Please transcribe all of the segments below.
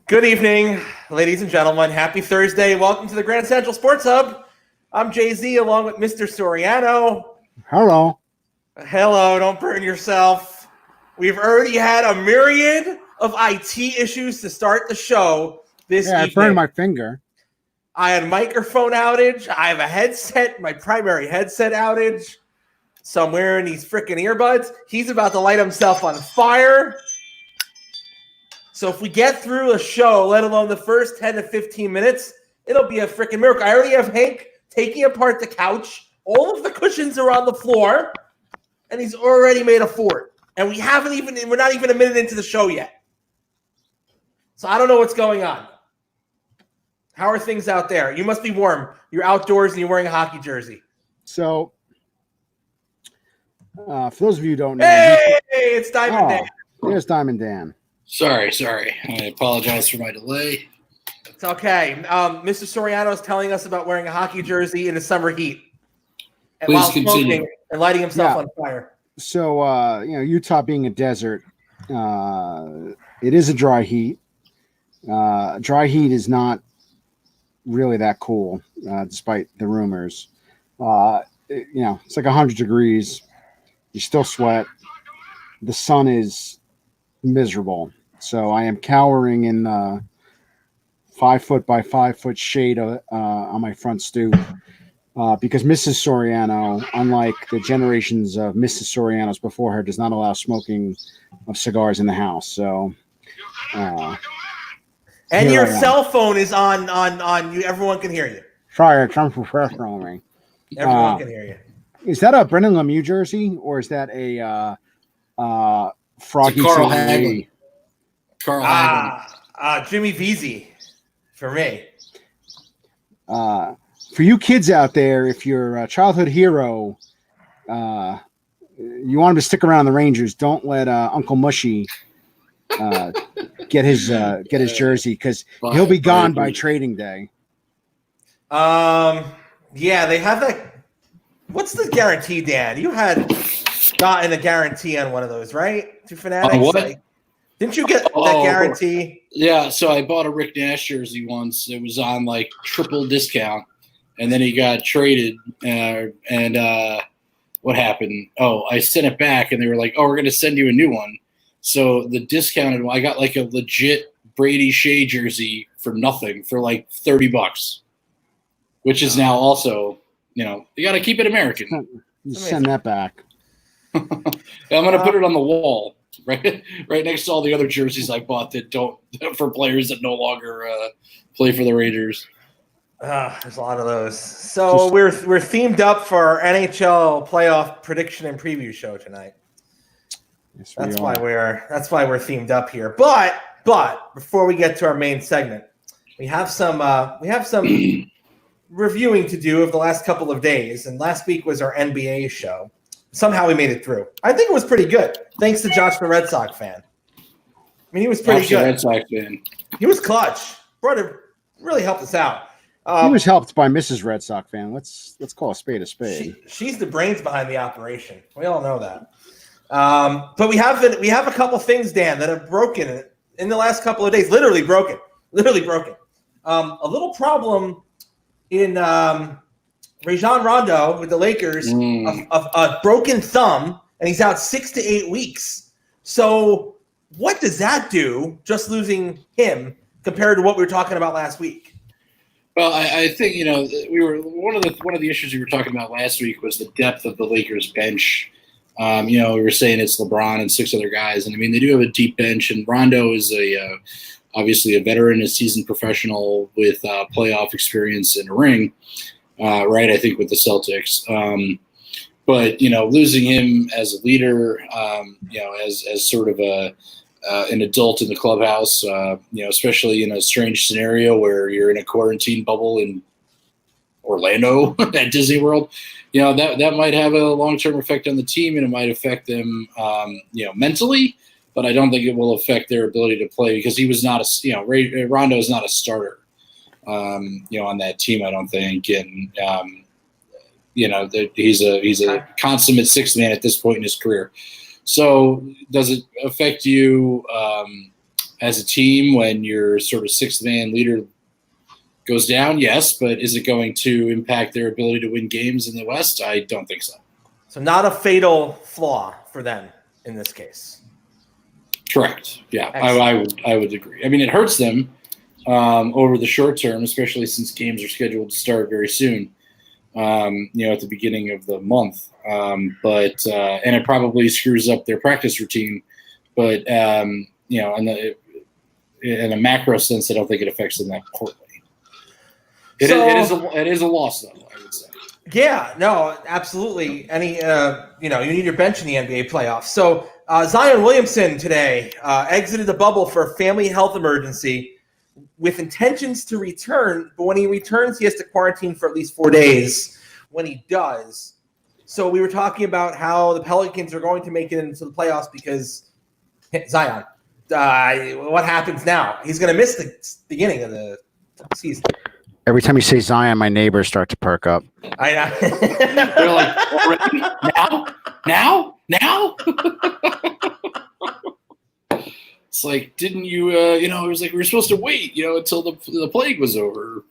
Good evening, ladies and gentlemen. Happy Thursday. Welcome to the Grand Central Sports Hub. I'm Jay-Z along with Mr. Soriano. Hello. Hello, don't burn yourself. We've already had a myriad of IT issues to start the show this evening. I burned my finger. I had a microphone outage. I have a headset, my primary headset outage. So I'm wearing these freaking earbuds. He's about to light himself on fire. So if we get through a show, let alone the first 10 to 15 minutes, it'll be a freaking miracle. I already have Hank taking apart the couch. All of the cushions are on the floor, and he's already made a fort. And we're not even a minute into the show yet. So I don't know what's going on. How are things out there? You must be warm. You're outdoors and you're wearing a hockey jersey. So, for those of you who don't know. Hey, it's Diamond Dan. There's Diamond Dan. Sorry. I apologize for my delay. It's okay. Mr. Soriano is telling us about wearing a hockey jersey in the summer heat. Please continue. And lighting himself on fire. So, Utah being a desert, it is a dry heat. Dry heat is not really that cool, despite the rumors. It's like 100 degrees. You still sweat. The sun is miserable. So I am cowering in 5 foot by 5 foot shade on my front stoop because Mrs. Soriano, unlike the generations of Mrs. Sorianos before her, does not allow smoking of cigars in the house. So, and your cell phone is on you. Everyone can hear you. Sorry, it's unprofessional on me. Everyone can hear you. Is that a Brendan Lemieux jersey or is that a Froggy Carl Hagelin? Carl Hagelin. Jimmy Vesey for me. For you kids out there, if your childhood hero, you want him to stick around the Rangers, don't let Uncle Mushy get his jersey because he'll be gone by trading day. Yeah, they have that. What's the guarantee, Dan? You had gotten a guarantee on one of those, right? To Fanatics. What? Didn't you get that guarantee? Yeah, so I bought a Rick Nash jersey once. It was on like triple discount, and then he got traded. And what happened? Oh, I sent it back, and they were like, "Oh, we're going to send you a new one." So the discounted one, I got like a legit Brady Shea jersey for nothing, for like $30, which is now also, you got to keep it American. Send that back. I'm going to put it on the wall, right next to all the other jerseys I bought that don't for players that no longer play for the Rangers. There's a lot of those. So we're themed up for our NHL playoff prediction and preview show tonight. Yes, that's why we're themed up here. But before we get to our main segment, we have some reviewing to do of the last couple of days. And last week was our NBA show. Somehow we made it through. I think it was pretty good, thanks to Josh, the Red Sox fan. I mean, he was pretty good. Red Sox fan. He was clutch. Brother really helped us out. He was helped by Mrs. Red Sox fan. Let's call a spade a spade. She's the brains behind the operation. We all know that. But we have a couple things, Dan, that have broken in the last couple of days. Literally broken. A little problem in Rajon Rondo with the Lakers of a broken thumb, and he's out 6 to 8 weeks. So what does that do, just losing him, compared to what we were talking about last week? Well, I think we were one of the issues we were talking about last week was the depth of the Lakers bench. We were saying it's LeBron and 6 other guys, and I mean they do have a deep bench. And Rondo is obviously a veteran, a seasoned professional with playoff experience in a ring. Right, I think with the Celtics, but losing him as a leader, as sort of an adult in the clubhouse, especially in a strange scenario where you're in a quarantine bubble in Orlando at Disney World, that might have a long-term effect on the team, and it might affect them, mentally. But I don't think it will affect their ability to play because he was not Rondo is not a starter. On that team, I don't think, and he's a consummate sixth man at this point in his career. So, does it affect you as a team when your sort of sixth man leader goes down? Yes, but is it going to impact their ability to win games in the West? I don't think so. So not a fatal flaw for them in this case. Correct. Yeah, I would agree. I mean, it hurts them over the short term, especially since games are scheduled to start very soon. At the beginning of the month, and it probably screws up their practice routine. But in a macro sense, I don't think it affects them that poorly. It is a loss, though, I would say. Yeah, no, absolutely. You need your bench in the NBA playoffs. So Zion Williamson today exited the bubble for a family health emergency with intentions to return. But when he returns, he has to quarantine for at least 4 days when he does. So we were talking about how the Pelicans are going to make it into the playoffs because Zion. What happens now? He's going to miss the beginning of the season. Every time you say Zion, my neighbors start to perk up. I know. They're like, already? Now? It's like, didn't you? It was like we were supposed to wait, until the plague was over.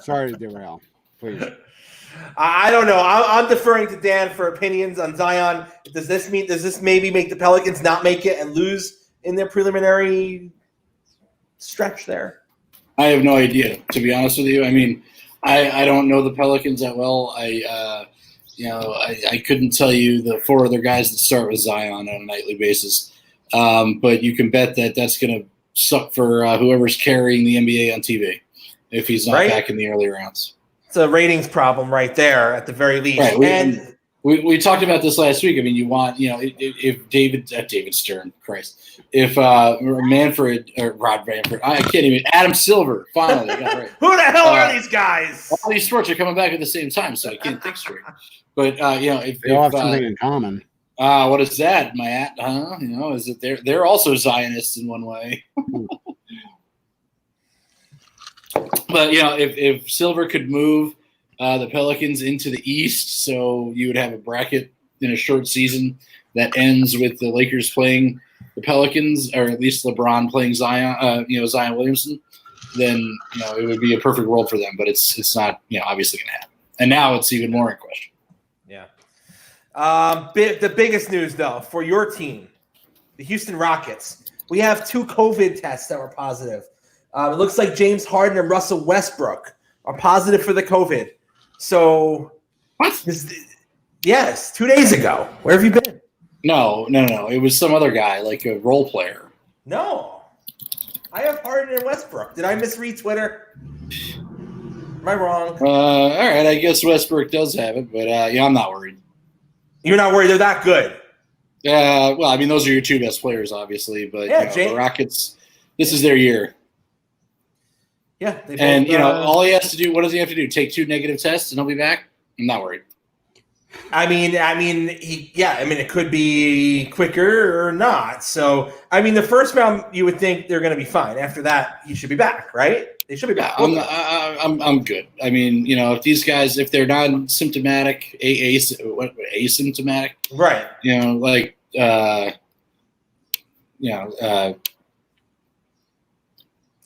Sorry to derail. Please. I don't know. I'm deferring to Dan for opinions on Zion. Does this maybe make the Pelicans not make it and lose in their preliminary stretch there? I have no idea, to be honest with you. I mean, I don't know the Pelicans that well. I couldn't tell you the four other guys that start with Zion on a nightly basis. But you can bet that that's going to suck for whoever's carrying the NBA on TV if he's not back in the early rounds. It's a ratings problem right there at the very least. Right. We talked about this last week. I mean, you want, if David Stern, Christ, if Manfred or Rod Manfred, I can't even, Adam Silver, finally got right. Who the hell are these guys? All these sports are coming back at the same time, so I can't think straight. But if they all have something in common. What is that, Matt? Is it they're also Zionists in one way. But if Silver could move the Pelicans into the East, so you would have a bracket in a short season that ends with the Lakers playing the Pelicans, or at least LeBron playing Zion Williamson, then it would be a perfect world for them. But it's not obviously going to happen, and now it's even more in question. Yeah. The biggest news though for your team, the Houston Rockets, we have 2 COVID tests that were positive. It looks like James Harden and Russell Westbrook are positive for the COVID. So, what? Yes, 2 days ago. Where have you been? No. It was some other guy, like a role player. No. I have Harden and Westbrook. Did I misread Twitter? Am I wrong? All right, I guess Westbrook does have it, but I'm not worried. You're not worried? They're that good? Well, I mean, those are your 2 best players, obviously, but the Rockets, this is their year. Yeah. All he has to do, what does he have to do? Take 2 negative tests and he'll be back? I'm not worried. It could be quicker or not. So, the first round, you would think they're going to be fine. After that, he should be back, right? They should be back. I'm good. I mean, if these guys, if they're not symptomatic, asymptomatic, right?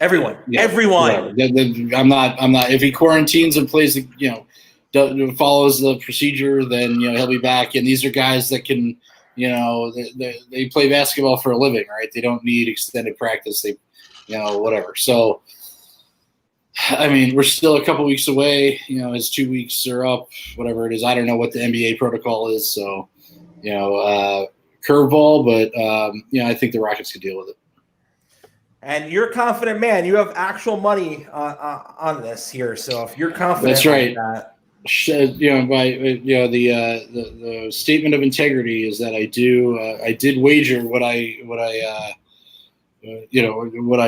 Everyone. I'm not. If he quarantines and plays, follows the procedure, then he'll be back. And these are guys that can, they play basketball for a living, right? They don't need extended practice. They, whatever. So, I mean, we're still a couple weeks away. His 2 weeks are up. Whatever it is, I don't know what the NBA protocol is. So, curveball, but I think the Rockets could deal with it. And you're a confident man. You have actual money on this here. So if you're confident, that's right. That, the statement of integrity is that I did wager what I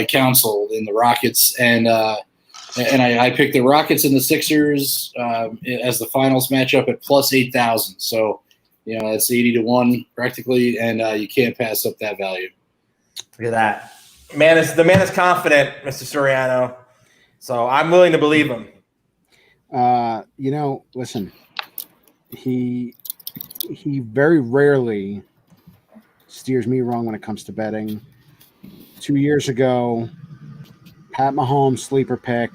counseled in the Rockets, and I picked the Rockets and the Sixers as the finals matchup at plus 8,000. So that's 80-1 practically, and you can't pass up that value. Look at that. The man is confident, Mr. Soriano. So I'm willing to believe him. Listen, he he very rarely steers me wrong when it comes to betting. 2 years ago, Pat Mahomes sleeper pick,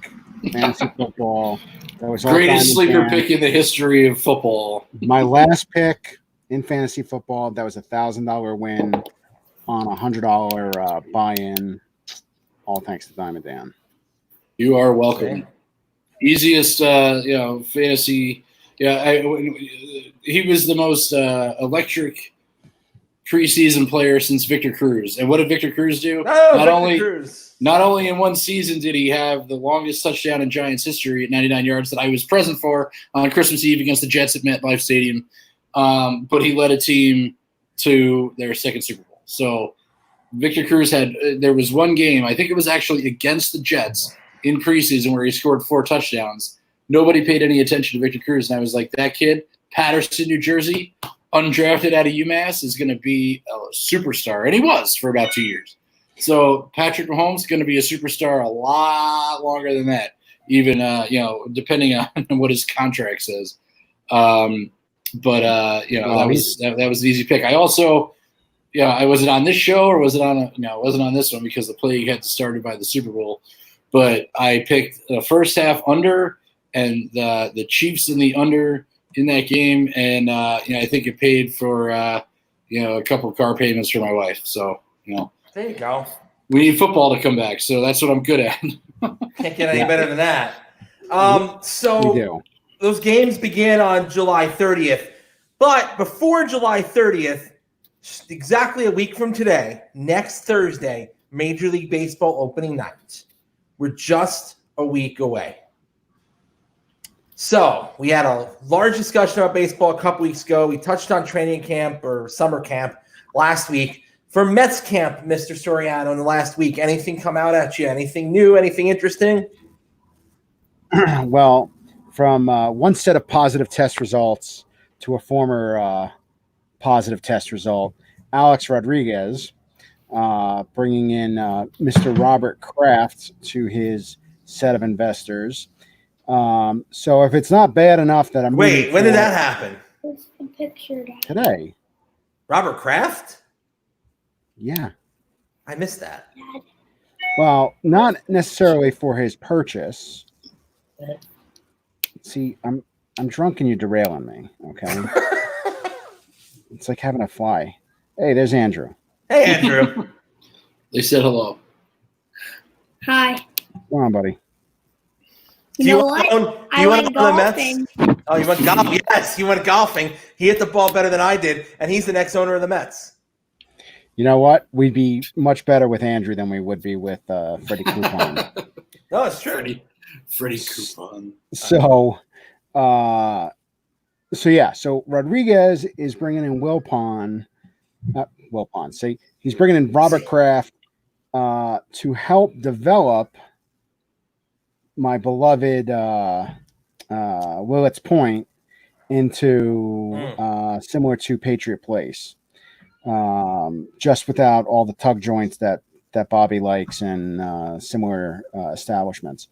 fantasy football. That was all Greatest sleeper Dan. pick in the history of football. My last pick in fantasy football, that was $1,000 win on a $100 buy-in. All thanks to Diamond Dan. You are welcome. Easiest, fantasy. Yeah, he was the most electric preseason player since Victor Cruz. And what did Victor Cruz do? Not only in one season did he have the longest touchdown in Giants history at 99 yards that I was present for on Christmas Eve against the Jets at MetLife Stadium, but he led a team to their second Super Bowl. So Victor Cruz there was one game, I think it was actually against the Jets in preseason, where he scored 4 touchdowns. Nobody paid any attention to Victor Cruz, and I was like, that kid, Patterson, New Jersey, undrafted out of UMass, is going to be a superstar. And he was for about 2 years. So Patrick Mahomes is going to be a superstar a lot longer than that, even, depending on what his contract says. That was an easy pick. I also, I wasn't on this show, or was it on it wasn't on this one because the plague had started by the Super Bowl. But I picked the first half under and the Chiefs in the under in that game. And, I think it paid for, a couple of car payments for my wife. So, There you go. We need football to come back. So that's what I'm good at. Can't get any better than that. We do. Those games began on July 30th. But before July 30th, exactly a week from today, next Thursday, Major League Baseball opening night. We're just a week away. So we had a large discussion about baseball a couple weeks ago. We touched on training camp or summer camp last week. For Mets camp, Mr. Soriano, in the last week, anything come out at you? Anything new? Anything interesting? Well, from one set of positive test results to a former positive test result, Alex Rodriguez bringing in Mr. Robert Kraft to his set of investors. So if it's not bad enough that I'm Wait, when did that happen? What's the picture? Today. Robert Kraft? Yeah. I missed that. Well, not necessarily for his purchase. See, I'm drunk and you're derailing me, okay? It's like having a fly. Hey, there's Andrew. Hey, Andrew. They said hello. Hi. Come on, buddy. Do you want to own the Mets? Oh, you went golfing? Yes, you went golfing. He hit the ball better than I did, and he's the next owner of the Mets. You know what? We'd be much better with Andrew than we would be with Freddie Coupon. No, it's true. Freddie Coupon. So Rodriguez is bringing in he's bringing in Robert Kraft to help develop my beloved Willets Point into similar to Patriot Place, just without all the tug joints that Bobby likes and similar establishments.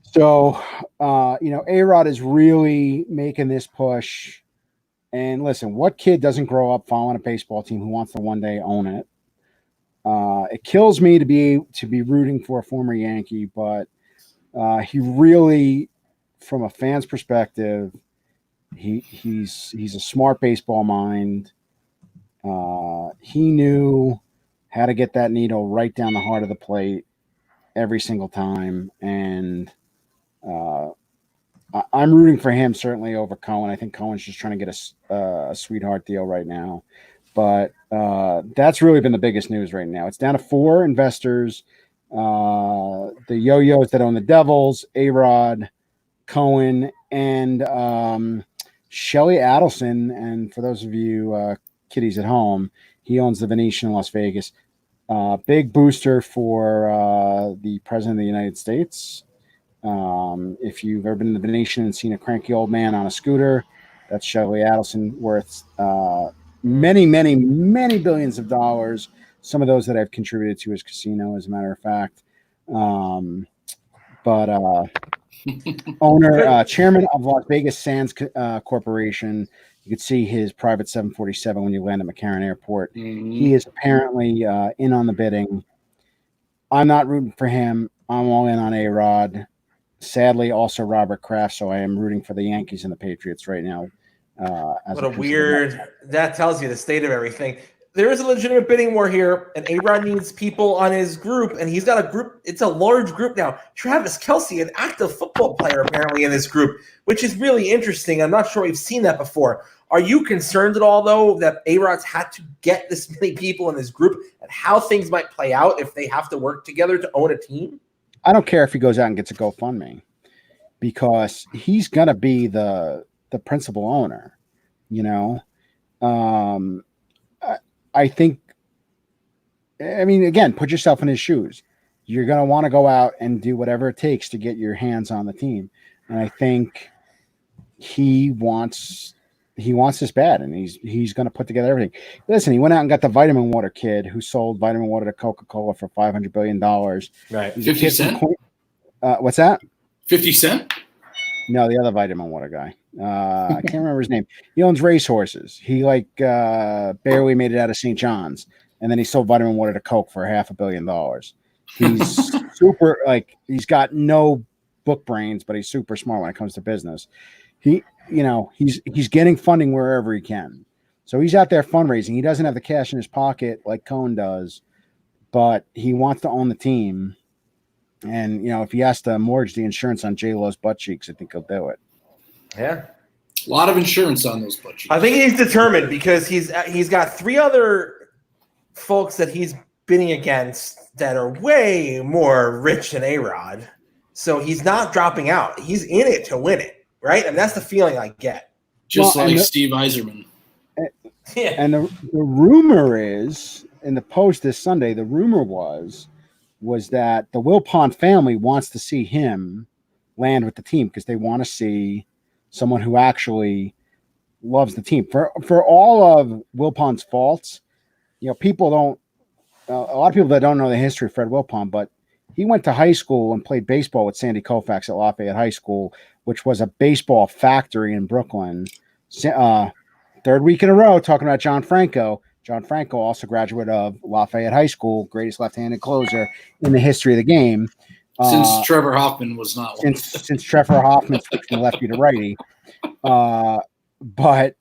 So, A-Rod is really making this push. And listen, what kid doesn't grow up following a baseball team who wants to one day own it? It kills me to be rooting for a former Yankee, but he really, from a fan's perspective, he's a smart baseball mind. He knew how to get that needle right down the heart of the plate every single time, and I'm rooting for him certainly over Cohen. I think Cohen's just trying to get a sweetheart deal right now, but that's really been the biggest news right now. It's down to 4 investors. The Yo-Yos that own the Devils, A-Rod, Cohen, and Shelley Adelson. And for those of you kiddies at home, he owns the Venetian in Las Vegas. Big booster for the President of the United States. If you've ever been to the Venetian and seen a cranky old man on a scooter, that's Shelley Adelson, worth many, many, many billions of dollars. Some of those that I've contributed to his casino, as a matter of fact. Chairman of Las Vegas Sands Corporation, You could see his private 747 when you land at McCarran Airport. Mhm. He is apparently in on the bidding. I'm not rooting for him. I'm all in on A-Rod. Sadly, also Robert Kraft, so I am rooting for the Yankees and the Patriots right now. What a weird – that tells you the state of everything. There is a legitimate bidding war here, and A-Rod needs people on his group, and he's got a group. It's a large group now. Travis Kelce, an active football player apparently in this group, which is really interesting. I'm not sure we've seen that before. Are you concerned at all, though, that A-Rod's had to get this many people in this group and how things might play out if they have to work together to own a team? I don't care if he goes out and gets a GoFundMe because he's going to be the principal owner, you know. I think, I mean, again, put yourself in his shoes. You're going to want to go out and do whatever it takes to get your hands on the team. And I think he wants this bad, and he's going to put together everything. Listen, he went out and got the vitamin water kid who sold vitamin water to Coca-Cola for $500 billion. Right. 50 Cent? What's that? 50 Cent? No, the other vitamin water guy. I can't remember his name. He owns racehorses. He barely made it out of St. John's, and then he sold vitamin water to Coke for $500 million. He's super he's got no book brains, but he's super smart when it comes to business. He's getting funding wherever he can. So he's out there fundraising. He doesn't have the cash in his pocket like Cohen does, but he wants to own the team. And, if he has to mortgage the insurance on J-Lo's butt cheeks, I think he'll do it. Yeah. A lot of insurance on those butt cheeks. I think he's determined because he's got three other folks that he's bidding against that are way more rich than A-Rod. So he's not dropping out. He's in it to win it, right? And that's the feeling I get. Just like Steve Yzerman. Yeah. And the rumor is, in the Post this Sunday, the rumor was that the Wilpon family wants to see him land with the team because they want to see someone who actually loves the team. For all of Wilpon's faults, people don't a lot of people that don't know the history of Fred Wilpon, but he went to high school and played baseball with Sandy Koufax at Lafayette High School, which was a baseball factory in Brooklyn. Third week in a row talking about John Franco. John Franco, also graduate of Lafayette High School, greatest left-handed closer in the history of the game. Since Trevor Hoffman was not one. Since Trevor Hoffman switched from lefty to righty. But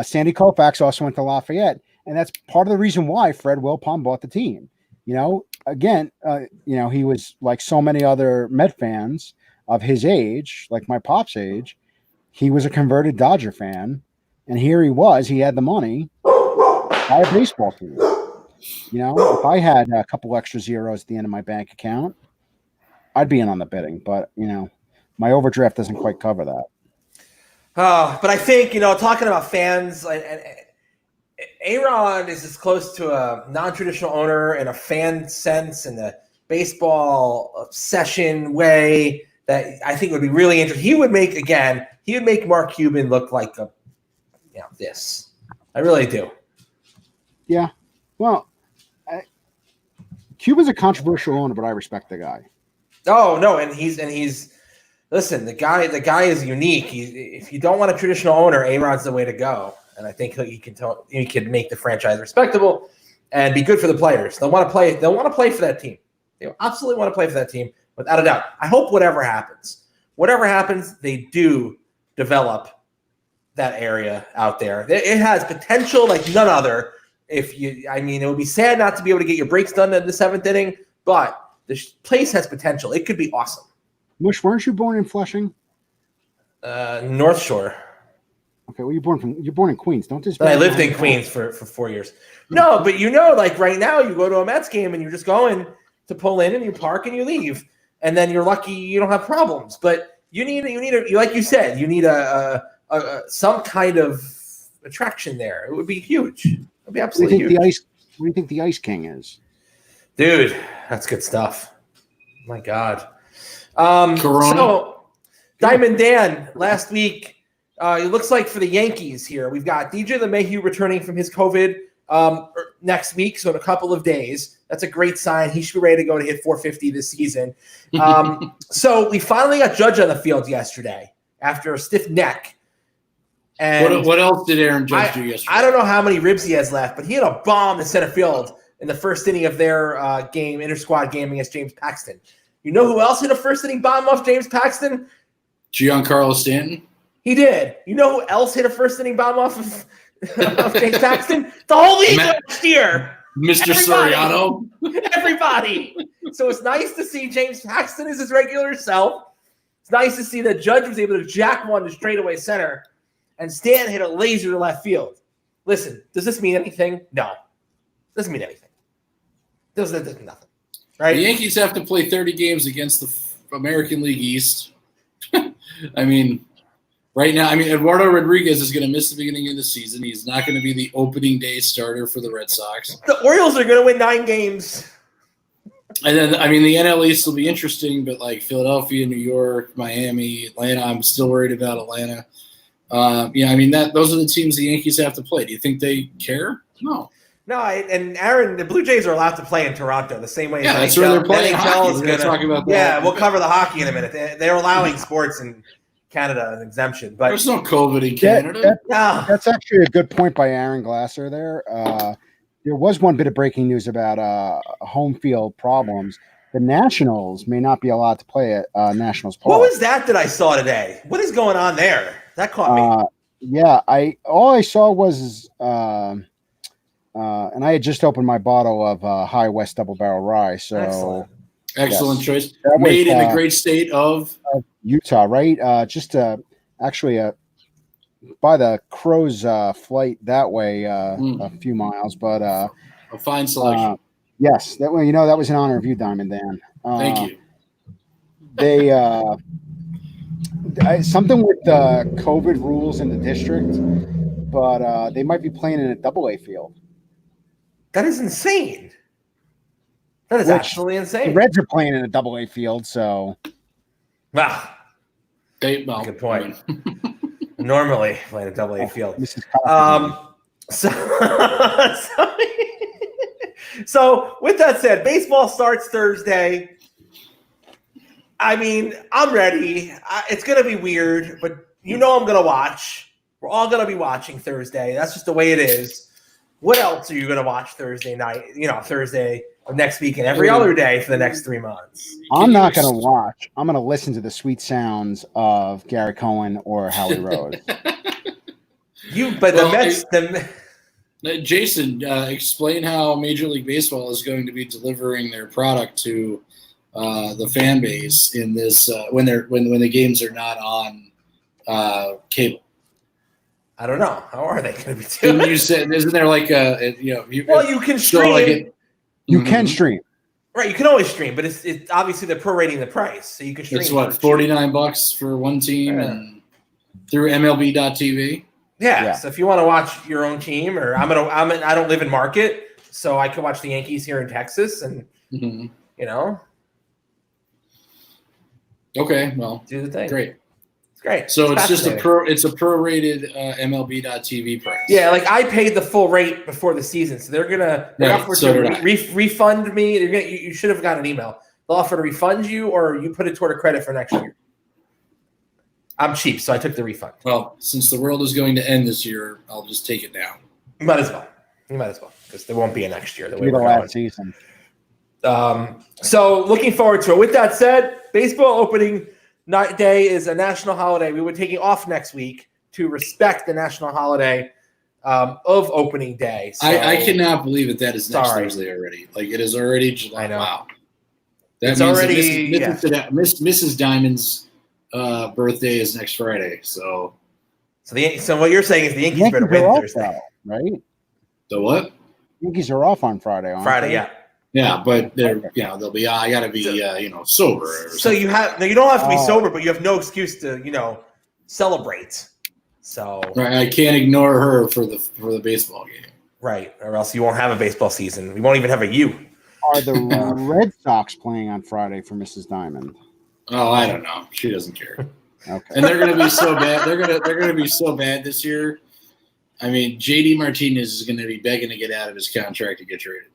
Sandy Koufax also went to Lafayette, and that's part of the reason why Fred Wilpon bought the team. He was like so many other Met fans of his age, like my pop's age. He was a converted Dodger fan, and here he was. He had the money. Buy a baseball team. If I had a couple extra zeros at the end of my bank account, I'd be in on the bidding. But my overdraft doesn't quite cover that. But I think talking about fans, and A-Rod is as close to a non-traditional owner in a fan sense in the baseball obsession way that I think would be really interesting. He would make Mark Cuban look like this. I really do. Yeah, well, Cuba's a controversial owner, but I respect the guy. Oh no, and he's listen. The guy is unique. If you don't want a traditional owner, A-Rod's the way to go, and I think he can make the franchise respectable and be good for the players. They'll want to play. They'll want to play for that team. They absolutely want to play for that team, without a doubt. I hope whatever happens, they do develop that area out there. It has potential like none other. It would be sad not to be able to get your breaks done in the seventh inning, but this place has potential. It could be awesome. Mush, weren't you born in Flushing? North Shore. Okay, well, you're born in Queens. Don't just. I lived in Queens for 4 years. No, but like right now, you go to a Mets game and you're just going to pull in and you park and you leave, and then you're lucky you don't have problems. But you need like you said, you need some kind of attraction there. It would be huge. It'd be absolutely huge. What do you think the Ice King is? Dude, that's good stuff. My God. Corona. So, Diamond Dan, last week, it looks like for the Yankees here, we've got DJ LeMahieu returning from his COVID next week, so in a couple of days. That's a great sign. He should be ready to go to hit 450 this season. So we finally got Judge on the field yesterday after a stiff neck. And What else did Aaron Judge do yesterday? I don't know how many ribs he has left, but he had a bomb in center field in the first inning of their game, inter-squad game against James Paxton. You know who else hit a first-inning bomb off James Paxton? Giancarlo Stanton? He did. You know who else hit a first-inning bomb off of James Paxton? The whole league last year. Mr. Soriano? Everybody. So it's nice to see James Paxton is his regular self. It's nice to see that Judge was able to jack one to straightaway center, and Stanton hit a laser to left field. Listen, does this mean anything? No. Doesn't mean anything. Does nothing. Right? The Yankees have to play 30 games against the American League East. I mean, right now, Eduardo Rodriguez is going to miss the beginning of the season. He's not going to be the opening day starter for the Red Sox. The Orioles are going to win 9 games. And then, the NL East will be interesting, but like Philadelphia, New York, Miami, Atlanta, I'm still worried about Atlanta. Those are the teams the Yankees have to play. Do you think they care? No. No, and Aaron, the Blue Jays are allowed to play in Toronto the same way. Yeah, that's where they're playing hockey. We're going to talk about that. Yeah, we'll cover the hockey in a minute. They're allowing sports in Canada an exemption, but there's no COVID in Canada. That's actually a good point by Aaron Glasser there. There was one bit of breaking news about home field problems. The Nationals may not be allowed to play at Nationals Park. What was that I saw today? What is going on there? That caught me. Yeah, all I saw was, and I had just opened my bottle of High West Double Barrel Rye. So excellent yes. choice. Made in the great state of Utah, right? Actually by the Crows flight that way a few miles, but a fine selection. Yes, that way that was in honor of you, Diamond Dan. Thank you. They something with the COVID rules in the district, but they might be playing in a AA field. That is insane. That is absolutely insane. The Reds are playing in a AA field, so wow. Good point. Normally playing a AA field. So with that said, baseball starts Thursday. I'm ready. It's going to be weird, but I'm going to watch. We're all going to be watching Thursday. That's just the way it is. What else are you going to watch Thursday night? Thursday of next week and every other day for the next 3 months. I'm not going to watch. I'm going to listen to the sweet sounds of Gary Cohen or Howie Rose. Jason, explain how Major League Baseball is going to be delivering their product to the fan base in this when the games are not on cable. I don't know. How are they going to be doing? You said, isn't there like you can stream. You can stream. Right, you can always stream, but it's obviously they're prorating the price, so you can stream. It's what, $49 for one team and through MLB.TV. Yeah, so if you want to watch your own team, or I don't live in Market, so I can watch the Yankees here in Texas, and Okay, well, do the thing. Great. It's great. So it's just a prorated MLB.TV price. Yeah, like I paid the full rate before the season, so they're gonna offer to refund me. You should have gotten an email. They'll offer to refund you, or you put it toward a credit for next year. I'm cheap, so I took the refund. Well, since the world is going to end this year, I'll just take it now. You might as well, because there won't be a next year. The last season. So looking forward to it. With that said, baseball opening day is a national holiday. We were taking off next week to respect the national holiday of opening day. So, I cannot believe that is next Thursday already. Like it is already July. I know. Wow. That it's means already Mrs. Diamond's birthday is next Friday. So what you're saying is the Yankees better win Thursday, right? The what? Yankees are off on Friday. Friday, they? Yeah. Yeah, but they'll be. I got to be, sober. So you don't have to be sober, but you have no excuse to, celebrate. So right, I can't ignore her for the baseball game. Right, or else you won't have a baseball season. We won't even have a U. Are the Red Sox playing on Friday for Mrs. Diamond? Oh, I don't know. She doesn't care. Okay. And they're going to be so bad. They're going to be so bad this year. I mean, JD Martinez is going to be begging to get out of his contract to get traded.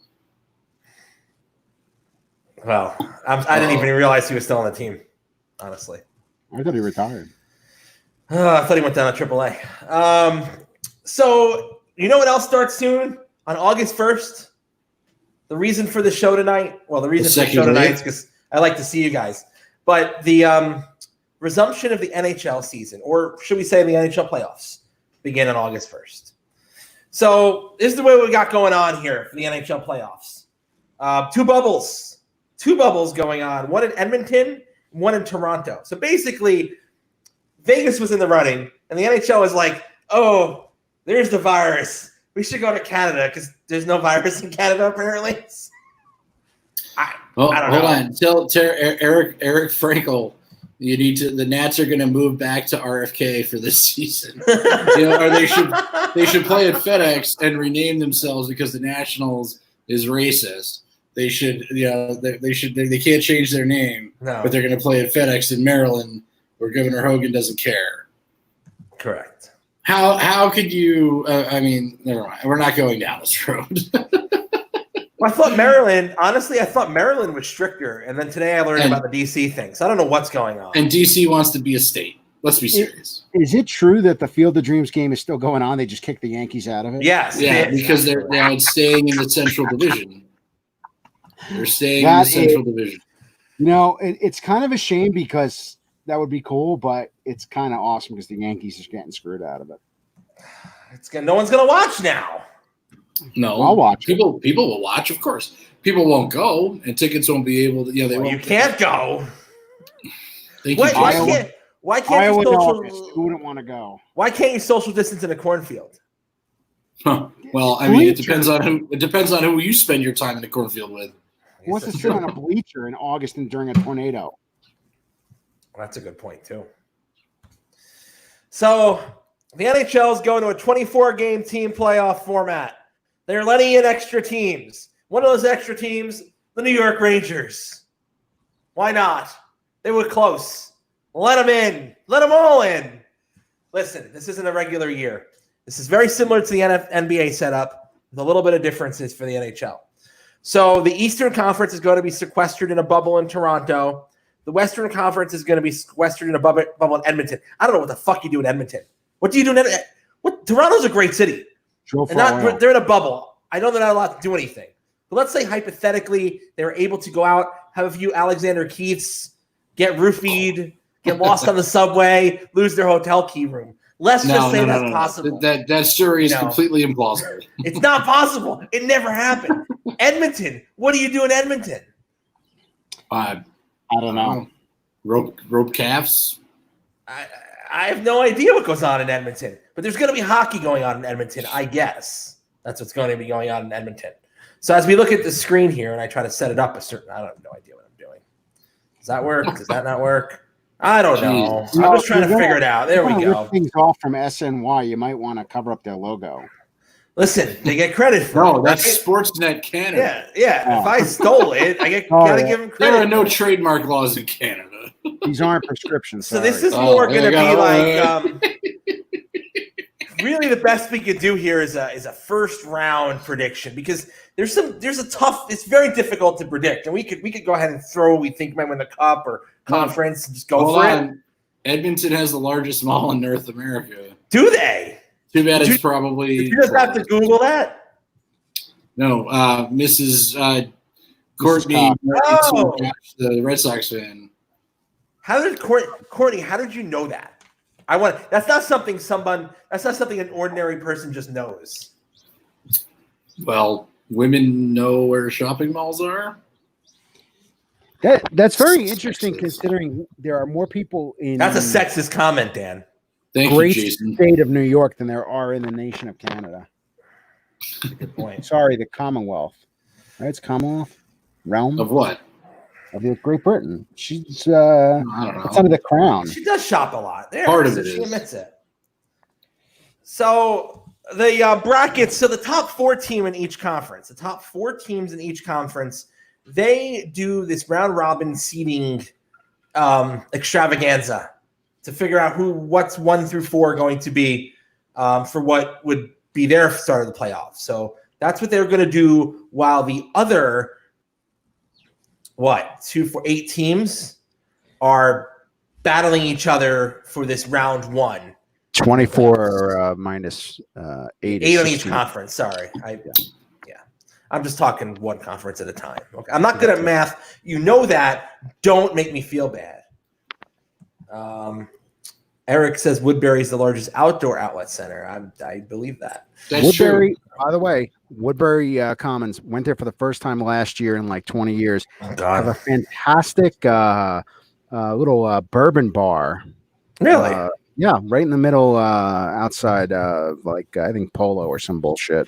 Well, I didn't even realize he was still on the team, honestly. I thought he retired. I thought he went down to AAA. So you know what else starts soon? On August 1st? The reason for the show tonight? Well, the reason for the show tonight is because I like to see you guys. But the resumption of the NHL season, or should we say the NHL playoffs, begin on August 1st. So this is the way we got going on here for the NHL playoffs. Two bubbles going on. One in Edmonton, one in Toronto. So basically, Vegas was in the running, and the NHL was like, oh, there's the virus. We should go to Canada because there's no virus in Canada, apparently. I don't know. Hold on. Tell Eric Frankel, you need to. The Nats are going to move back to RFK for this season. Or they should play at FedEx and rename themselves because the Nationals is racist. They should. They can't change their name, but they're going to play at FedEx in Maryland, where Governor Hogan doesn't care. Correct. How could you? Never mind. We're not going down this road. Well, I thought Maryland was stricter, and then today I learned about the DC thing. So I don't know what's going on. And DC wants to be a state. Let's be serious. Is it true that the Field of Dreams game is still going on? They just kicked the Yankees out of it? Yes. Yeah, because they're now staying in the Central Division. They're staying in the Central Division. It's kind of a shame because that would be cool, but it's kind of awesome because the Yankees are getting screwed out of it. No one's going to watch now. No, I'll watch. People will watch, of course. People won't go, and tickets won't be able to. They won't. You can't go. Why can't you social? Who wouldn't want to go? Why can't you social distance in a cornfield? Huh. Well, it depends on who. It depends on who you spend your time in the cornfield with. Who wants to sit on a bleacher in August and during a tornado? Well, that's a good point too. So the NHL is going to a 24-game team playoff format. They're letting in extra teams. One of those extra teams, the New York Rangers. Why not? They were close. Let them in. Let them all in. Listen, this isn't a regular year. This is very similar to the NBA setup with a little bit of differences for the NHL. So the Eastern Conference is going to be sequestered in a bubble in Toronto. The Western Conference is going to be sequestered in a bubble in Edmonton. I don't know what the fuck you do in Edmonton. What do you do in Edmonton? Toronto's a great city. They're in a bubble. I know they're not allowed to do anything. But let's say hypothetically they were able to go out, have a few Alexander Keiths, get roofied, get lost on the subway, lose their hotel key room. Let's just say that's possible. That story is completely implausible. It's not possible. It never happened. Edmonton. What do you do in Edmonton? I don't know. Rope calves. I have no idea what goes on in Edmonton, but there's going to be hockey going on in Edmonton, I guess. That's what's going to be going on in Edmonton. So as we look at the screen here and I try to set it up I have no idea what I'm doing. Does that work? Does that not work? I don't know. I'm just trying to figure it out. There we go. Rip things off from SNY. You might want to cover up their logo. Listen, they get credit for it. No, that's Sportsnet Canada. Yeah. If I stole it, I gotta give them credit. There are no trademark laws in Canada. These aren't prescriptions. So this is more going to be like really the best we could do here is a first round prediction because there's a tough. It's very difficult to predict, and we could go ahead and throw what we think might win the cup or conference and just go for it. Edmonton has the largest mall in North America. Do they? Too bad it's probably. Did you just have to Google that? No, Mrs. Courtney, the Red Sox fan. How did Courtney? How did you know that? That's not something an ordinary person just knows. Well, women know where shopping malls are. That's very interesting considering there are more people in. That's a sexist comment, Dan. Thank you, Jason. State of New York than there are in the nation of Canada. Good point. Sorry, the Commonwealth. Right? It's Commonwealth realm of what? Of Great Britain. She's it's under the crown. She does shop a lot. There, part of it she admits it. So the brackets. So the top 4 teams in each conference. They do this round robin seeding extravaganza to figure out what's 1 through 4 going to be for what would be their start of the playoffs. So that's what they're going to do while the other 8 teams are battling each other for this round one. 24 minus 8. 8 on each conference. Sorry. I'm just talking one conference at a time. Okay. I'm not good at math. You know that. Don't make me feel bad. Eric says Woodbury is the largest outdoor outlet center. I believe that. That's Woodbury, true. by the way, Woodbury Commons went there for the first time last year in like 20 years. Oh, God. Have a fantastic little bourbon bar. Really? Yeah, right in the middle outside like I think Polo or some bullshit.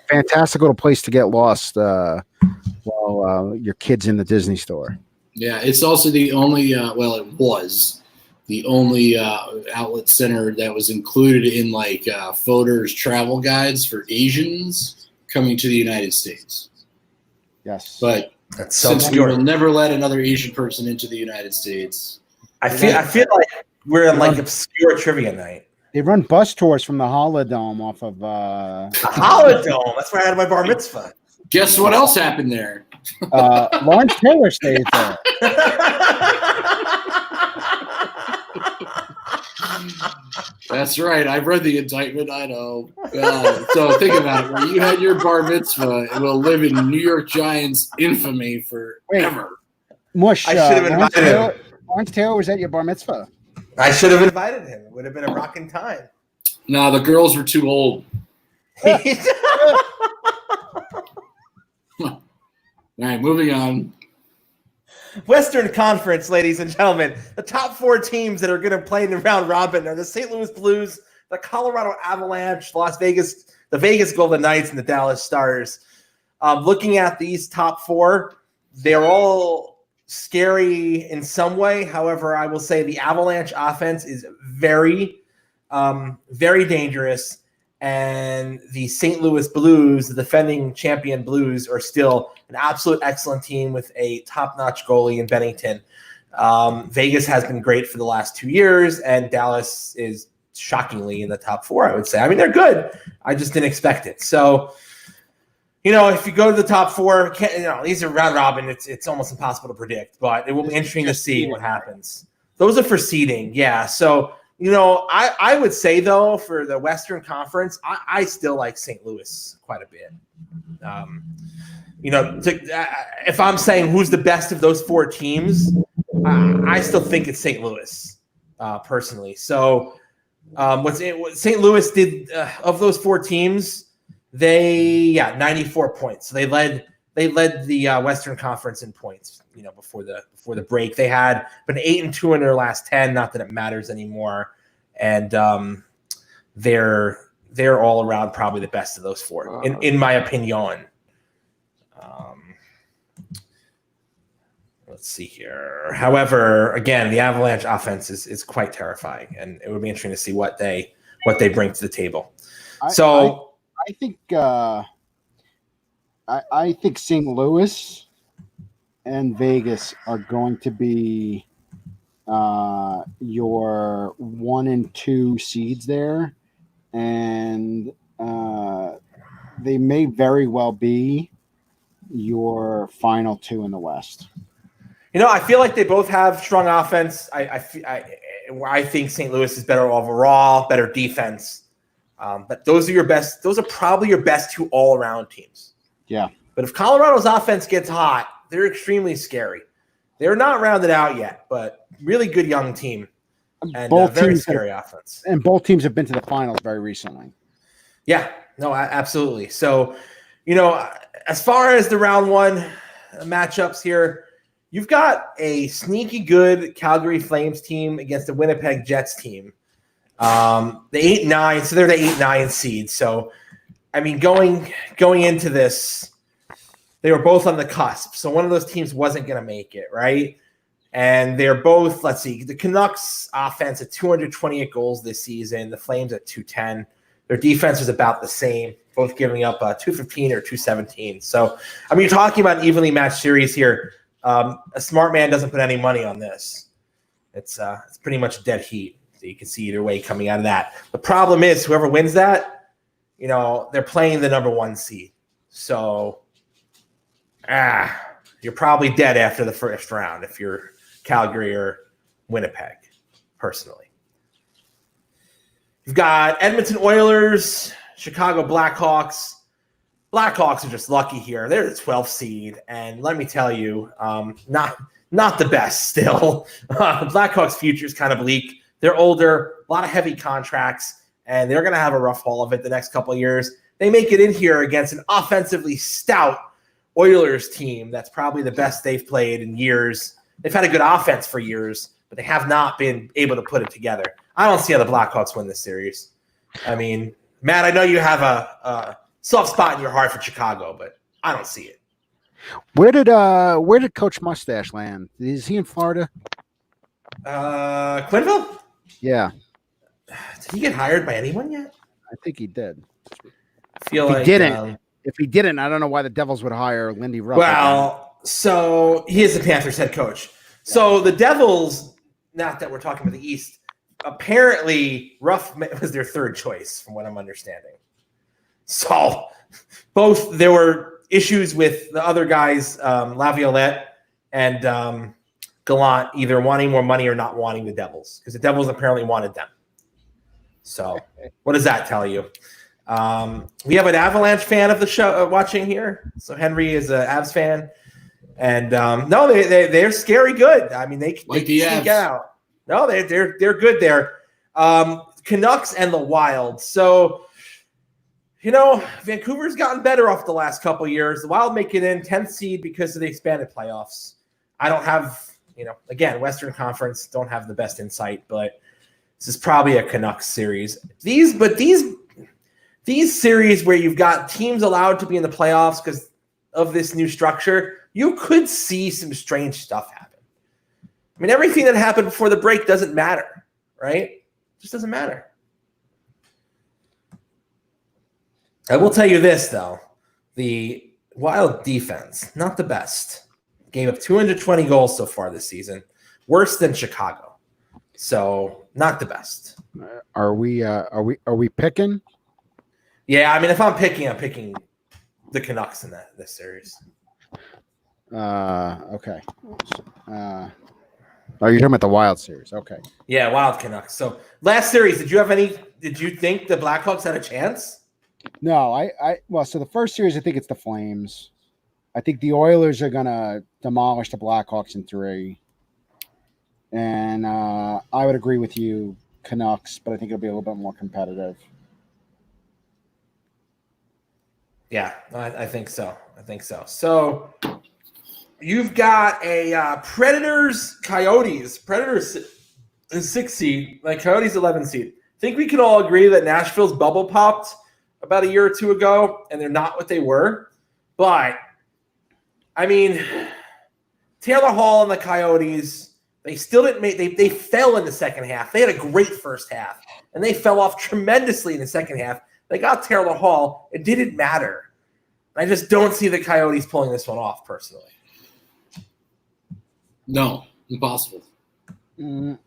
Fantastic little place to get lost while your kid's in the Disney store. Yeah, it's also the only it was the only outlet center that was included in like Fodor's travel guides for Asians coming to the United States. Yes. But that's so since we obscure. will never let another Asian person into the United States. I feel like we're in like obscure trivia night. They run bus tours from the Holodome off of Holodome. That's where I had my bar mitzvah. Guess what else happened there? Lawrence Taylor stayed there. That's right. I've read the indictment. I know. So think about it. When you had your bar mitzvah, it will live in New York Giants infamy forever. Mush, I should have invited him. Lawrence Taylor was at your bar mitzvah. I should have invited him. It would have been a rocking time. No, the girls were too old. All right, moving on. Western Conference, ladies and gentlemen. The top 4 teams that are going to play in the round robin are the St. Louis Blues, the Colorado Avalanche, the Vegas Golden Knights, and the Dallas Stars. Looking at these top 4, they're all scary in some way. However, I will say the Avalanche offense is very, very dangerous. And the St. Louis Blues, the defending champion Blues, are still an absolute excellent team with a top-notch goalie in Bennington. Vegas has been great for the last 2 years, and Dallas is shockingly in the top 4, I would say. I mean, they're good. I just didn't expect it. So, if you go to the top 4, these are round robin. It's almost impossible to predict, but it will be interesting to see what happens. Those are for seeding, yeah. So, I would say, though, for the Western Conference, I still like St. Louis quite a bit. If I'm saying who's the best of those 4 teams, I still think it's St. Louis, personally. So what St. Louis did of those 4 teams, 94 points. So they led the Western Conference in points, before the break. They had been 8-2 in their last 10, not that it matters anymore. And they're all around probably the best of those 4, in my opinion. Let's see here. However, again, the Avalanche offense is quite terrifying, and it would be interesting to see what they bring to the table. I think I think St. Louis and Vegas are going to be your 1 and 2 seeds there, and they may very well be your final 2 in the West. I feel like they both have strong offense. I think St. Louis is better overall, better defense. But those are probably your best 2 all-around teams. Yeah. But if Colorado's offense gets hot, they're extremely scary. They're not rounded out yet, but really good young team and very scary offense. And both teams have been to the finals very recently. Yeah, no, absolutely. So, as far as the round 1 matchups here, you've got a sneaky good Calgary Flames team against the Winnipeg Jets team. The 8-9, so they're the 8-9 seed. So, I mean, going into this, they were both on the cusp. So one of those teams wasn't going to make it, right? And they're both, let's see, the Canucks offense at 228 goals this season, the Flames at 210. Their defense was about the same, both giving up 215 or 217. So, I mean, you're talking about an evenly matched series here. A smart man doesn't put any money on this. It's pretty much dead heat. So you can see either way coming out of that. The problem is whoever wins that, they're playing the number 1 seed. So, you're probably dead after the first round if you're Calgary or Winnipeg, personally. You've got Edmonton Oilers, Chicago Blackhawks. Blackhawks are just lucky here. They're the 12th seed, and let me tell you, not the best still. Blackhawks' future is kind of bleak. They're older, a lot of heavy contracts, and they're going to have a rough haul of it the next couple of years. They make it in here against an offensively stout Oilers team that's probably the best they've played in years. They've had a good offense for years, but they have not been able to put it together. I don't see how the Blackhawks win this series. I mean, Matt, I know you have a soft spot in your heart for Chicago, but I don't see it. Where did Coach Mustache land? Is he in Florida? Quinville? Yeah. Did he get hired by anyone yet? I think he did. I feel If like he didn't, if he didn't, I don't know why the Devils would hire Lindy Ruff. Well, so he is the Panthers head coach. So the Devils, not that we're talking about the East, apparently Ruff was their third choice, from what I'm understanding. So there were issues with the other guys, Laviolette and Gallant, either wanting more money or not wanting the Devils, because the Devils apparently wanted them. So what does that tell you? We have an Avalanche fan of the show watching here. So Henry is an Avs fan. And no, they're scary good. I mean, they sneak out. No, they're good there. Canucks and the Wild. So, Vancouver's gotten better off the last couple years. The Wild make it in 10th seed because of the expanded playoffs. I don't have, again, Western Conference, don't have the best insight, but this is probably a Canucks series. These series where you've got teams allowed to be in the playoffs because of this new structure, you could see some strange stuff happen. I mean, everything that happened before the break doesn't matter, right? It just doesn't matter. I will tell you this, though. The Wild defense, not the best. Gave up 220 goals so far this season. Worse than Chicago. So, not the best. Are we picking? Yeah, I mean, if I'm picking the Canucks in this series. Okay. You're talking about the Wild series. Okay. Yeah, Wild Canucks. So, last series, did you think the Blackhawks had a chance? No, so the first series, I think it's the Flames. I think the Oilers are going to demolish the Blackhawks in 3. And I would agree with you, Canucks, but I think it'll be a little bit more competitive. Yeah, I think so. So you've got a Predators, Coyotes. Predators is 6 seed, like Coyotes 11 seed. I think we can all agree that Nashville's bubble popped about a year or two ago, and they're not what they were. But, I mean, Taylor Hall and the Coyotes, they still didn't make – they fell in the second half. They had a great first half, and they fell off tremendously in the second half. They got Taylor Hall. It didn't matter. I just don't see the Coyotes pulling this one off, personally. No, impossible. Well,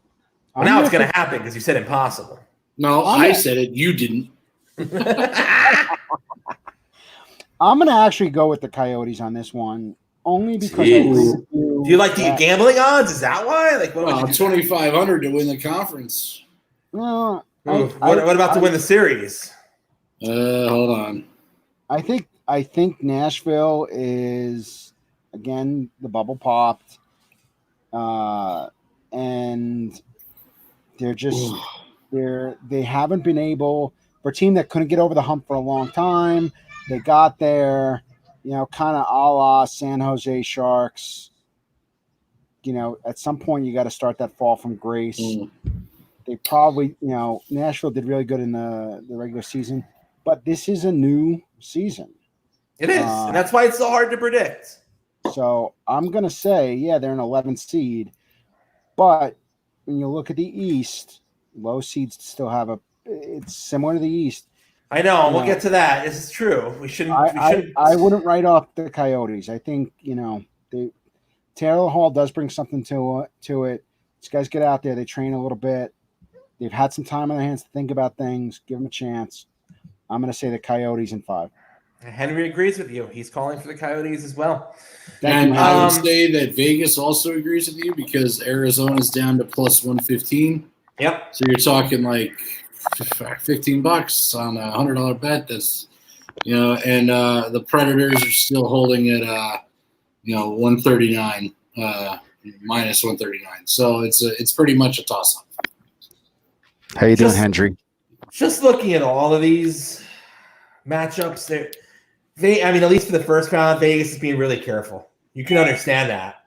now it's going to happen because you said impossible. No, I said it. You didn't. I'm going to actually go with the Coyotes on this one, only because I agree with you. Do you like the gambling odds? Is that why? Like, what 2,500 to win the conference. What about to win the series? Hold on. I think Nashville is, again, the bubble popped, and they're just they haven't been able, for a team that couldn't get over the hump for a long time. They got there, kind of a la San Jose Sharks. At some point you got to start that fall from grace. They probably, Nashville did really good in the regular season, but this is a new season. It is, and that's why it's so hard to predict. So I'm going to say, they're an 11th seed, but when you look at the East, low seeds still have it's similar to the East. I know, and we'll get to that. This is true. We shouldn't. I wouldn't write off the Coyotes. I think, Taylor Hall does bring something to it. These guys get out there, they train a little bit. They've had some time on their hands to think about things. Give them a chance. I'm going to say the Coyotes in 5. Henry agrees with you. He's calling for the Coyotes as well. And I would Um, say that Vegas also agrees with you because Arizona's down to plus 115. Yep. So you're talking like $15 on a $100 bet. That's and the Predators are still holding at 139 minus 139. So it's pretty much a toss up. How you doing, Hendry? Just looking at all of these matchups, at least for the first round, Vegas is being really careful. You can understand that,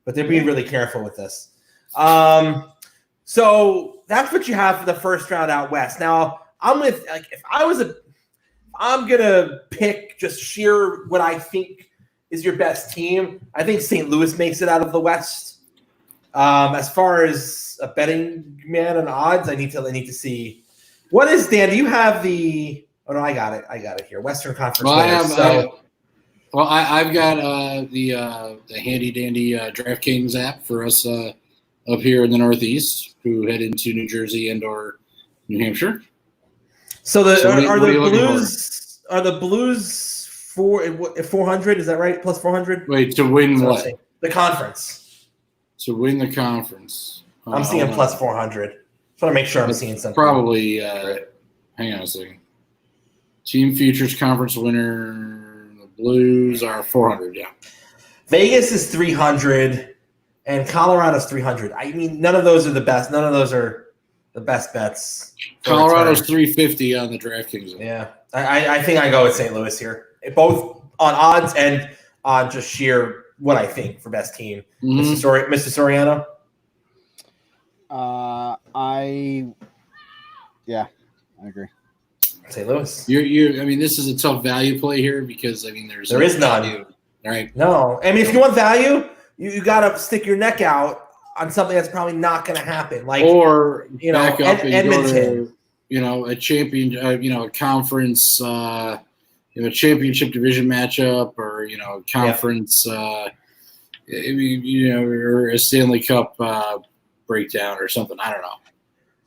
but they're being really careful with this. So that's what you have for the first round out west. Now, I'm gonna pick just sheer what I think is your best team. I think St. Louis makes it out of the West. As far as a betting man and odds, I need to see what is Dan. Do you have the? Oh no, I got it here. Western Conference. Well, I've got the handy dandy DraftKings app for us up here in the Northeast who head into New Jersey and or New Hampshire. So are the Blues 400? Is that right? Plus 400. Wait, to win what? The conference. To win the conference. I'm seeing plus 400. Just want to make sure I'm seeing something. Probably. Hang on a second. Team futures conference winner. The Blues are 400. Yeah. Vegas is 300, and Colorado's 300. I mean, none of those are the best. None of those are the best bets. Colorado's 350 on the DraftKings. Yeah, I think I go with St. Louis here, both on odds and on just sheer what I think for best team. Mm-hmm. Mr. Soriano. I agree. St. Louis. I mean, this is a tough value play here because there is none. Value. All right. No, I mean, if you want value, you got to stick your neck out on something that's probably not going to happen. Like, or back up and Edmonton. Go to, a champion, a conference, championship division matchup, or a conference, or a Stanley Cup breakdown or something. I don't know.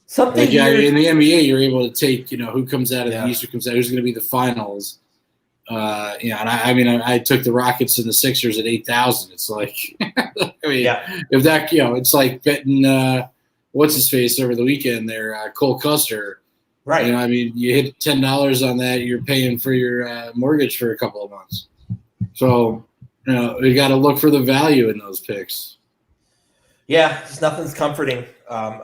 Something in the NBA, you're able to take who comes out of the East, who comes out, who's going to be the finals. And I took the Rockets and the Sixers at 8,000. It's like, if that, it's like betting what's his face over the weekend there, Cole Custer. Right. You hit $10 on that, you're paying for your mortgage for a couple of months. So, you got to look for the value in those picks. Yeah, just nothing's comforting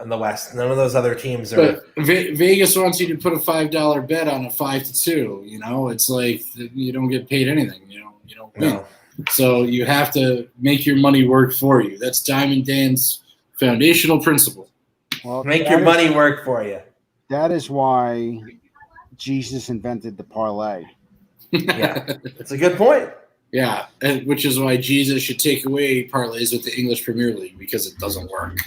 in the West. None of those other teams are. But Vegas wants you to put a $5 bet on a 5-2. It's like you don't get paid anything. You don't win. No. So you have to make your money work for you. That's Diamond Dan's foundational principle. Well, make your money work for you. That is why Jesus invented the parlay. Yeah, that's a good point. Yeah, which is why Jesus should take away parlays with the English Premier League because it doesn't work.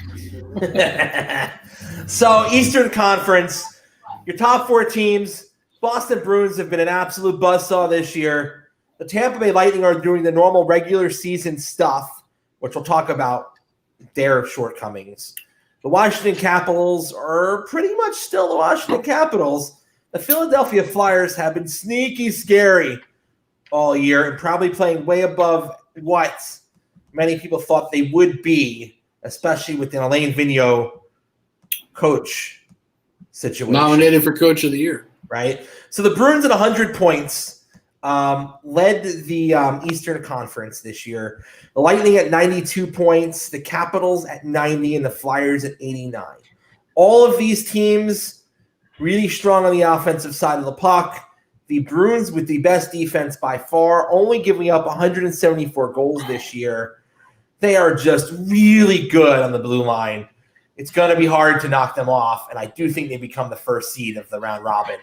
So, Eastern Conference, your top four teams, Boston Bruins have been an absolute buzzsaw this year. The Tampa Bay Lightning are doing the normal regular season stuff, which we'll talk about their shortcomings. The Washington Capitals are pretty much still the Washington Capitals. The Philadelphia Flyers have been sneaky scary all year and probably playing way above what many people thought they would be, especially with the Alain Vigneault coach situation. Nominated for Coach of the Year. Right? So the Bruins at 100 points led the Eastern Conference this year. The Lightning at 92 points, the Capitals at 90, and the Flyers at 89. All of these teams really strong on the offensive side of the puck. The Bruins with the best defense by far, only giving up 174 goals this year. They are just really good on the blue line. It's going to be hard to knock them off, and I do think they become the first seed of the round robin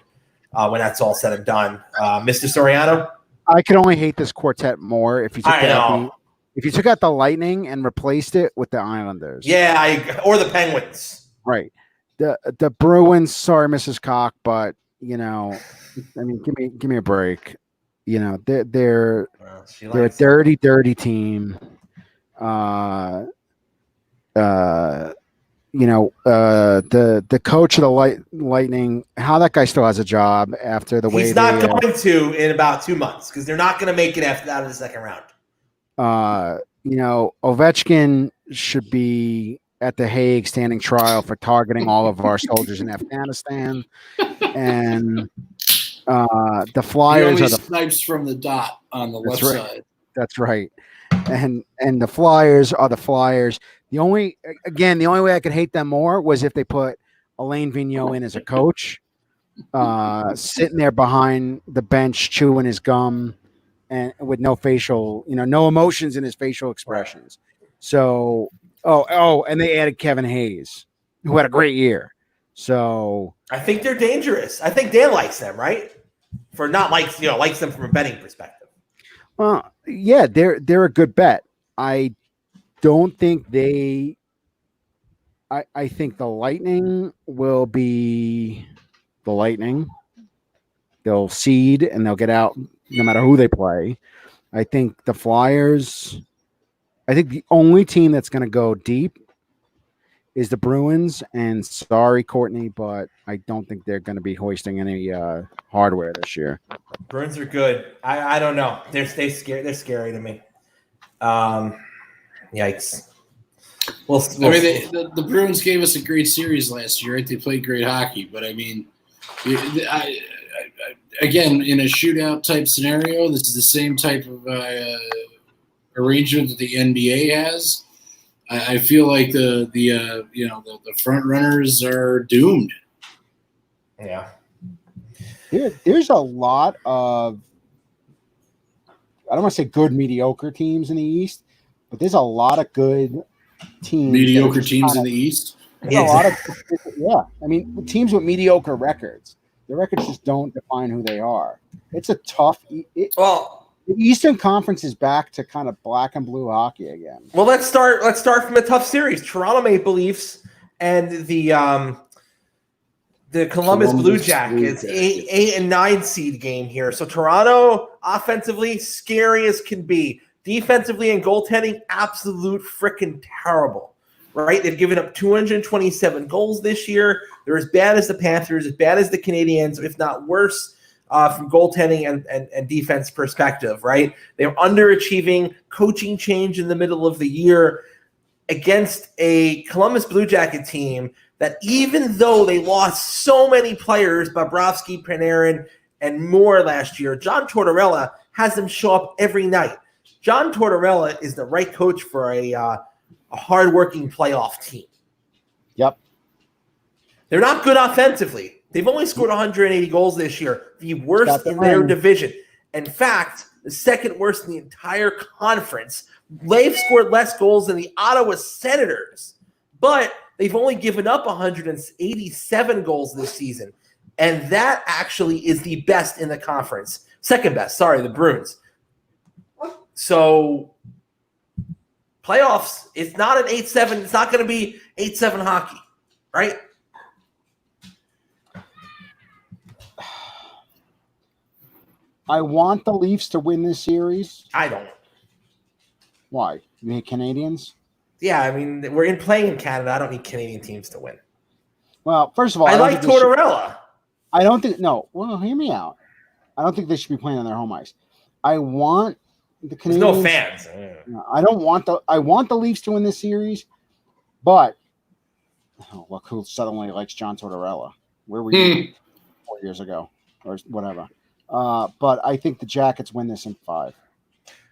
when that's all said and done. Mr. Soriano? I could only hate this quartet more if you took out the Lightning and replaced it with the Islanders. Yeah, or the Penguins. Right. The Bruins, sorry, Mrs. Cock, but give me a break. They're a dirty team. the coach of the Lightning, how that guy still has a job after the way he's not going to in about 2 months because they're not going to make it out of the second round. Ovechkin should be at the Hague standing trial for targeting all of our soldiers in Afghanistan, and the Flyers he are only snipes from the dot on the left side. That's right. And the Flyers are the Flyers. The only way I could hate them more was if they put Alain Vigneault in as a coach, sitting there behind the bench chewing his gum and with no no emotions in his facial expressions. So, and they added Kevin Hayes, who had a great year. So I think they're dangerous. I think Dan likes them, right? For not likes them from a betting perspective. Well, yeah, they're a good bet. I don't think they. I think the Lightning will be the Lightning. They'll seed and they'll get out no matter who they play. I think the Flyers. I think the only team that's going to go deep is the Bruins. And sorry, Courtney, but I don't think they're going to be hoisting any hardware this year. Bruins are good. I don't know. They're scary to me. Yikes. The Bruins gave us a great series last year, right? They played great hockey, but I mean, again, in a shootout type scenario, this is the same type of arrangement that the NBA has. I feel like the front runners are doomed. Yeah. There's a lot of, I don't want to say good, mediocre teams in the East, but there's a lot of good teams. Mediocre teams in the East? Yeah. A lot of, I mean, teams with mediocre records. The records just don't define who they are. It's a tough. The Eastern Conference is back to kind of black and blue hockey again. Well, let's start from a tough series. Toronto Maple Leafs and the Columbus Blue Jackets, 8 and 9 seed game here. So Toronto offensively scary as can be. Defensively and goaltending, absolute freaking terrible. Right? They've given up 227 goals this year. They're as bad as the Panthers, as bad as the Canadiens, if not worse. From goaltending and defense perspective, right? They're underachieving, coaching change in the middle of the year against a Columbus Blue Jacket team that even though they lost so many players, Bobrovsky, Panarin, and more last year, John Tortorella has them show up every night. John Tortorella is the right coach for a hardworking playoff team. Yep. They're not good offensively. They've only scored 180 goals this year, the worst in their division. In fact, the second worst in the entire conference. They've scored less goals than the Ottawa Senators, but they've only given up 187 goals this season. And that actually is the best in the conference. Second best, the Bruins. So playoffs, it's not an 8-7. It's not going to be 8-7 hockey, right? I want the Leafs to win this series. I don't. Why? You hate Canadians? Yeah, I mean, we're playing in Canada. I don't need Canadian teams to win. Well, first of all, I like Tortorella. I don't think – no. Well, hear me out. I don't think they should be playing on their home ice. I want the Canadians – there's no fans. I don't want – I want the Leafs to win this series, but look who suddenly likes John Tortorella. Where were you 4 years ago or whatever? But I think the Jackets win this in 5.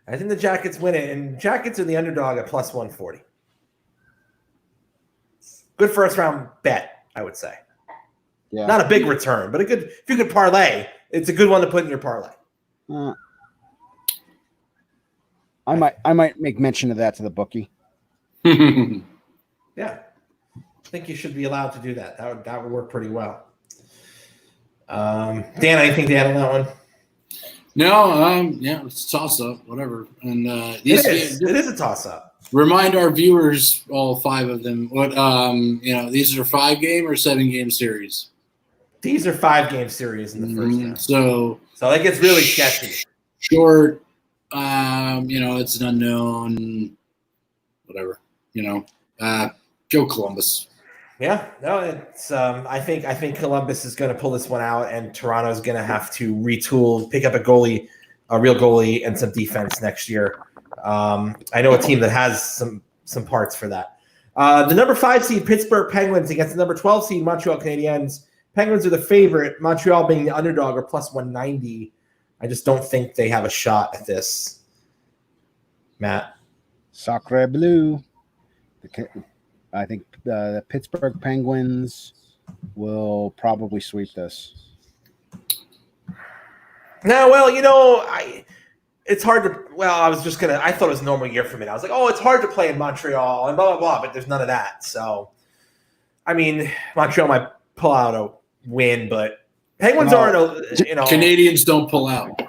I think the Jackets win it, and Jackets are the underdog at plus 140. Good first round bet, I would say. Yeah. Not a big return, but if you could parlay, it's a good one to put in your parlay. I might make mention of that to the bookie. Yeah. I think you should be allowed to do that. That would work pretty well. Dan, anything to add on that one? No, it's a toss-up, whatever. And it is a toss-up. Remind our viewers, all 5 of them, what these are 5-game or 7-game series. These are 5-game series in the first round. So that gets really sketchy. Short, it's an unknown, whatever. Go Columbus. Yeah, no, it's. I think Columbus is going to pull this one out, and Toronto is going to have to retool, pick up a real goalie, and some defense next year. I know a team that has some parts for that. The number 5 seed Pittsburgh Penguins against the number 12 seed Montreal Canadiens. Penguins are the favorite. Montreal being the underdog are plus 190. I just don't think they have a shot at this. Matt, Sacre bleu. I think the Pittsburgh Penguins will probably sweep this. No, well, it's hard to. Well, I thought it was a normal year for me. I was like, oh, it's hard to play in Montreal and blah blah blah, but there's none of that. So, I mean, Montreal might pull out a win, but Penguins aren't. Canadians don't pull out.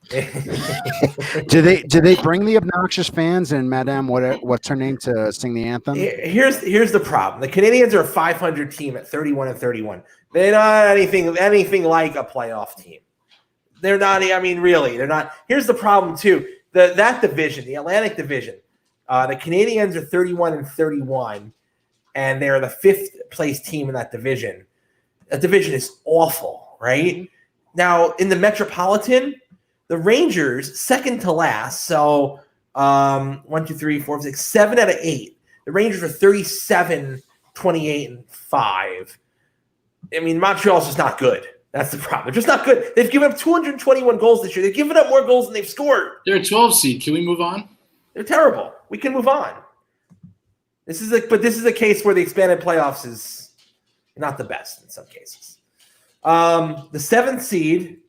Do they bring the obnoxious fans and Madame what's her name to sing the anthem? Here's the problem. The Canadiens are a 500 team at 31-31. They're not anything like a playoff team. They're not. I mean, really, they're not. Here's the problem too. That division, the Atlantic Division, the Canadiens are 31-31, and they're the 5th place team in that division. That division is awful, right? Mm-hmm. Now in the Metropolitan, the Rangers, second to last, so 1, 2, 3, 4, 6, 7 out of 8. The Rangers are 37, 28, and 5. I mean, Montreal's just not good. That's the problem. They're just not good. They've given up 221 goals this year. They've given up more goals than they've scored. They're a 12 seed. Can we move on? They're terrible. We can move on. This is a case where the expanded playoffs is not the best in some cases. The 7th seed.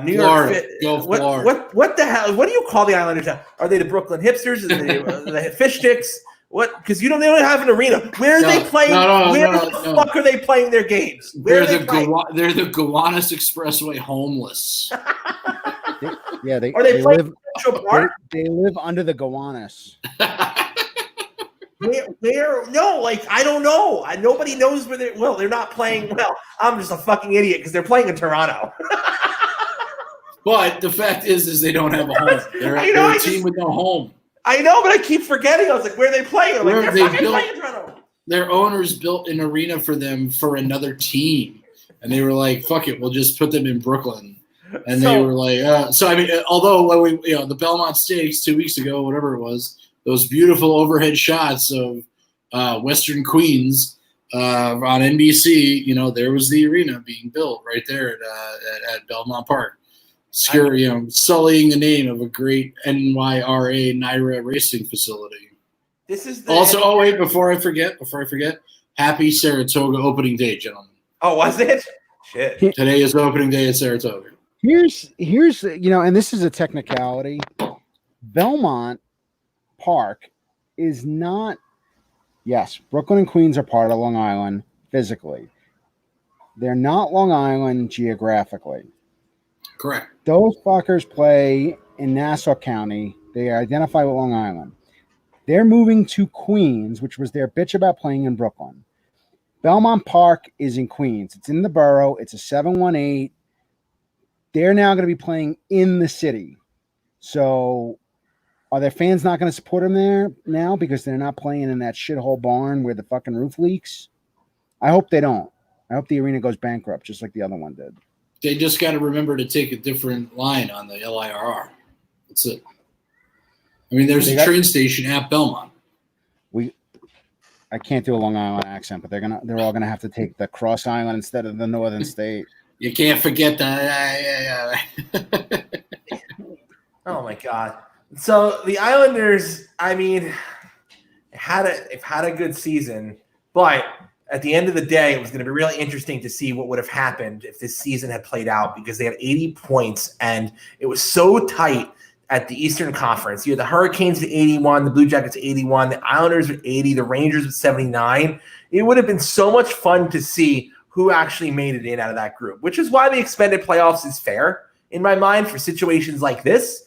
New Florida. York. What the hell? What do you call the Islanders now? Are they the Brooklyn Hipsters? Are they the Fish Sticks? What? Because they don't have an arena. Where are they playing? Where the fuck are they playing their games? They're the Gowanus Expressway homeless. They live under the Gowanus. Where? No, I don't know. Nobody knows where they're. Well, they're not playing. Well, I'm just a fucking idiot because they're playing in Toronto. But the fact is they don't have a home. They're a team with no home. I know, but I keep forgetting. I was like, where are they playing? I'm like, they're fucking playing in Toronto. Their owners built an arena for them for another team, and they were like, "Fuck it, we'll just put them in Brooklyn." And they were like, although when the Belmont Stakes 2 weeks ago, whatever it was. Those beautiful overhead shots of Western Queens on NBC. There was the arena being built right there at Belmont Park, sullying the name of a great NYRA racing facility. This is also. Wait, before I forget, happy Saratoga opening day, gentlemen. Oh, was it? Shit. Today is opening day at Saratoga. Here's and this is a technicality. Belmont Park is not. Yes, Brooklyn and Queens are part of Long Island physically. They're not Long Island geographically. Correct. Those fuckers play in Nassau County. They identify with Long Island. They're moving to Queens, which was their bitch about playing in Brooklyn. Belmont Park is in Queens. It's in the borough. It's a 718. They're now going to be playing in the city. So are their fans not going to support them there now because they're not playing in that shithole barn where the fucking roof leaks? I hope they don't. I hope the arena goes bankrupt just like the other one did. They just got to remember to take a different line on the LIRR. That's it. I mean, there's a train station at Belmont. I can't do a Long Island accent, but they're all gonna have to take the Cross Island instead of the Northern State. You can't forget that. Oh my God. So the Islanders, I mean, had a good season, but at the end of the day, it was going to be really interesting to see what would have happened if this season had played out because they had 80 points and it was so tight at the Eastern Conference. You had the Hurricanes at 81, the Blue Jackets at 81, the Islanders at 80, the Rangers at 79. It would have been so much fun to see who actually made it in out of that group, which is why the expanded playoffs is fair in my mind for situations like this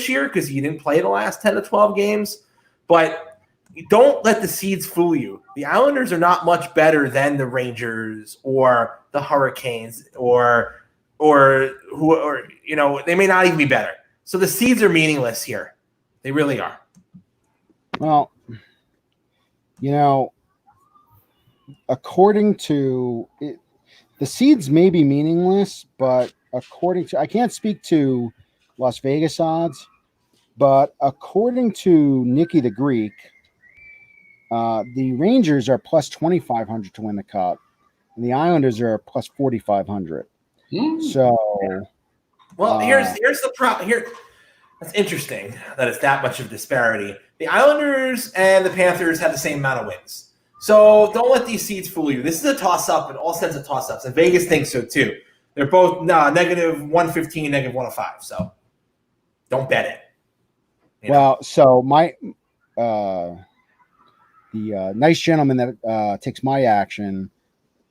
year because you didn't play the last 10 to 12 games. But don't let the seeds fool you. The Islanders are not much better than the Rangers or the Hurricanes or they may not even be better. So the seeds are meaningless here. They really are. Well, according to it, the seeds may be meaningless, but according to, I can't speak to Las Vegas odds, but according to Nikki the Greek, the Rangers are plus 2,500 to win the cup, and the Islanders are plus 4,500. So, well, here's the problem. Here, that's interesting that it's that much of a disparity. The Islanders and the Panthers have the same amount of wins. So don't let these seeds fool you. This is a toss-up in all sense of toss-ups, and Vegas thinks so too. They're both negative 115, negative 105. So don't bet it. Well, so my the nice gentleman that takes my action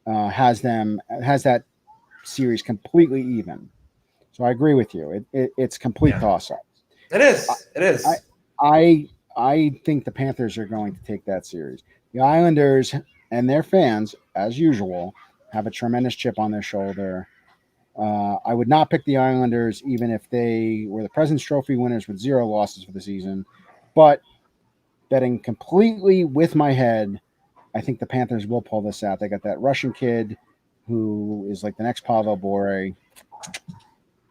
has that series completely even. So I agree with you. It's complete toss-up. It is. It is. I think the Panthers are going to take that series. The Islanders and their fans, as usual, have a tremendous chip on their shoulder. I would not pick the Islanders even if they were the President's Trophy winners with 0 losses for the season. But betting completely with my head, I think the Panthers will pull this out. They got that Russian kid who is like the next Pavel Bure.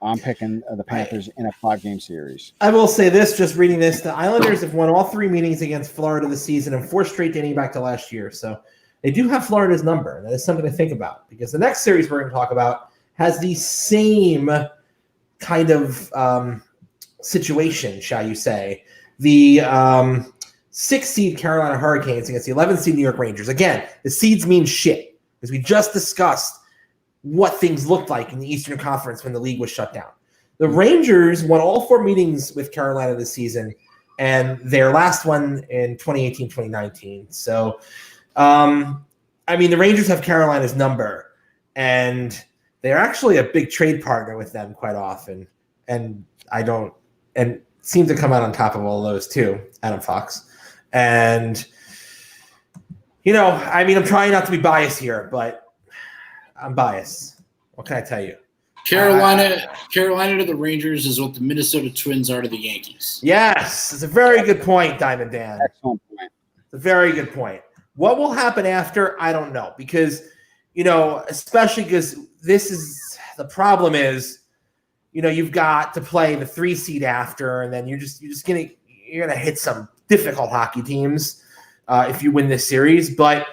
I'm picking the Panthers in a 5-game series. I will say this, just reading this, the Islanders have won all 3 meetings against Florida this season and 4 straight dating back to last year. So they do have Florida's number. That is something to think about because the next series we're going to talk about has the same kind of situation, shall you say. The 6th seed Carolina Hurricanes against the 11th seed New York Rangers. Again, the seeds mean shit because we just discussed what things looked like in the Eastern Conference when the league was shut down. The Rangers won all 4 meetings with Carolina this season, and their last one in 2018-2019. So, I mean, the Rangers have Carolina's number, and they're actually a big trade partner with them quite often. And seem to come out on top of all those too, Adam Fox. And, I mean, I'm trying not to be biased here, but I'm biased. What can I tell you? Carolina to the Rangers is what the Minnesota Twins are to the Yankees. Yes, it's a very good point, Diamond Dan. Excellent point. It's a very good point. What will happen after? I don't know because, especially because this is the problem is, you've got to play the 3 seed after, and then you're gonna hit some difficult hockey teams if you win this series. But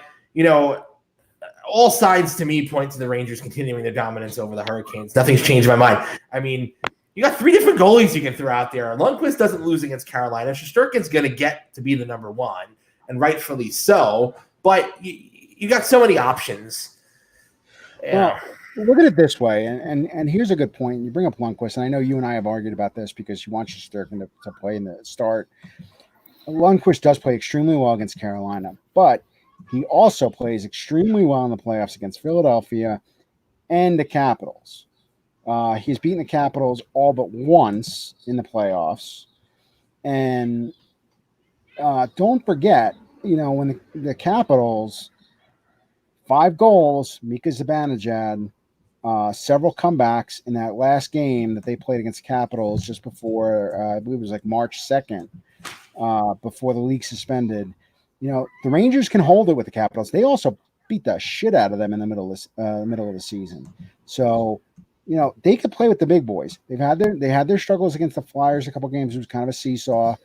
all signs to me point to the Rangers continuing their dominance over the Hurricanes. Nothing's changed my mind. I mean, you got 3 different goalies you can throw out there. Lundqvist doesn't lose against Carolina. Shesterkin's going to get to be the number 1, and rightfully so. But you got so many options. Yeah. Well, look at it this way, and here's a good point. You bring up Lundqvist, and I know you and I have argued about this because you want Shesterkin to play in the start. Lundqvist does play extremely well against Carolina, but he also plays extremely well in the playoffs against Philadelphia and the Capitals. He's beaten the Capitals all but once in the playoffs. And don't forget, when the Capitals, 5 goals, Mika Zibanejad, several comebacks in that last game that they played against the Capitals just before, I believe it was like March 2nd, before the league suspended. The Rangers can hold it with the Capitals. They also beat the shit out of them in the middle of the season. So, they could play with the big boys. They had their struggles against the Flyers a couple games. It was kind of a seesaw.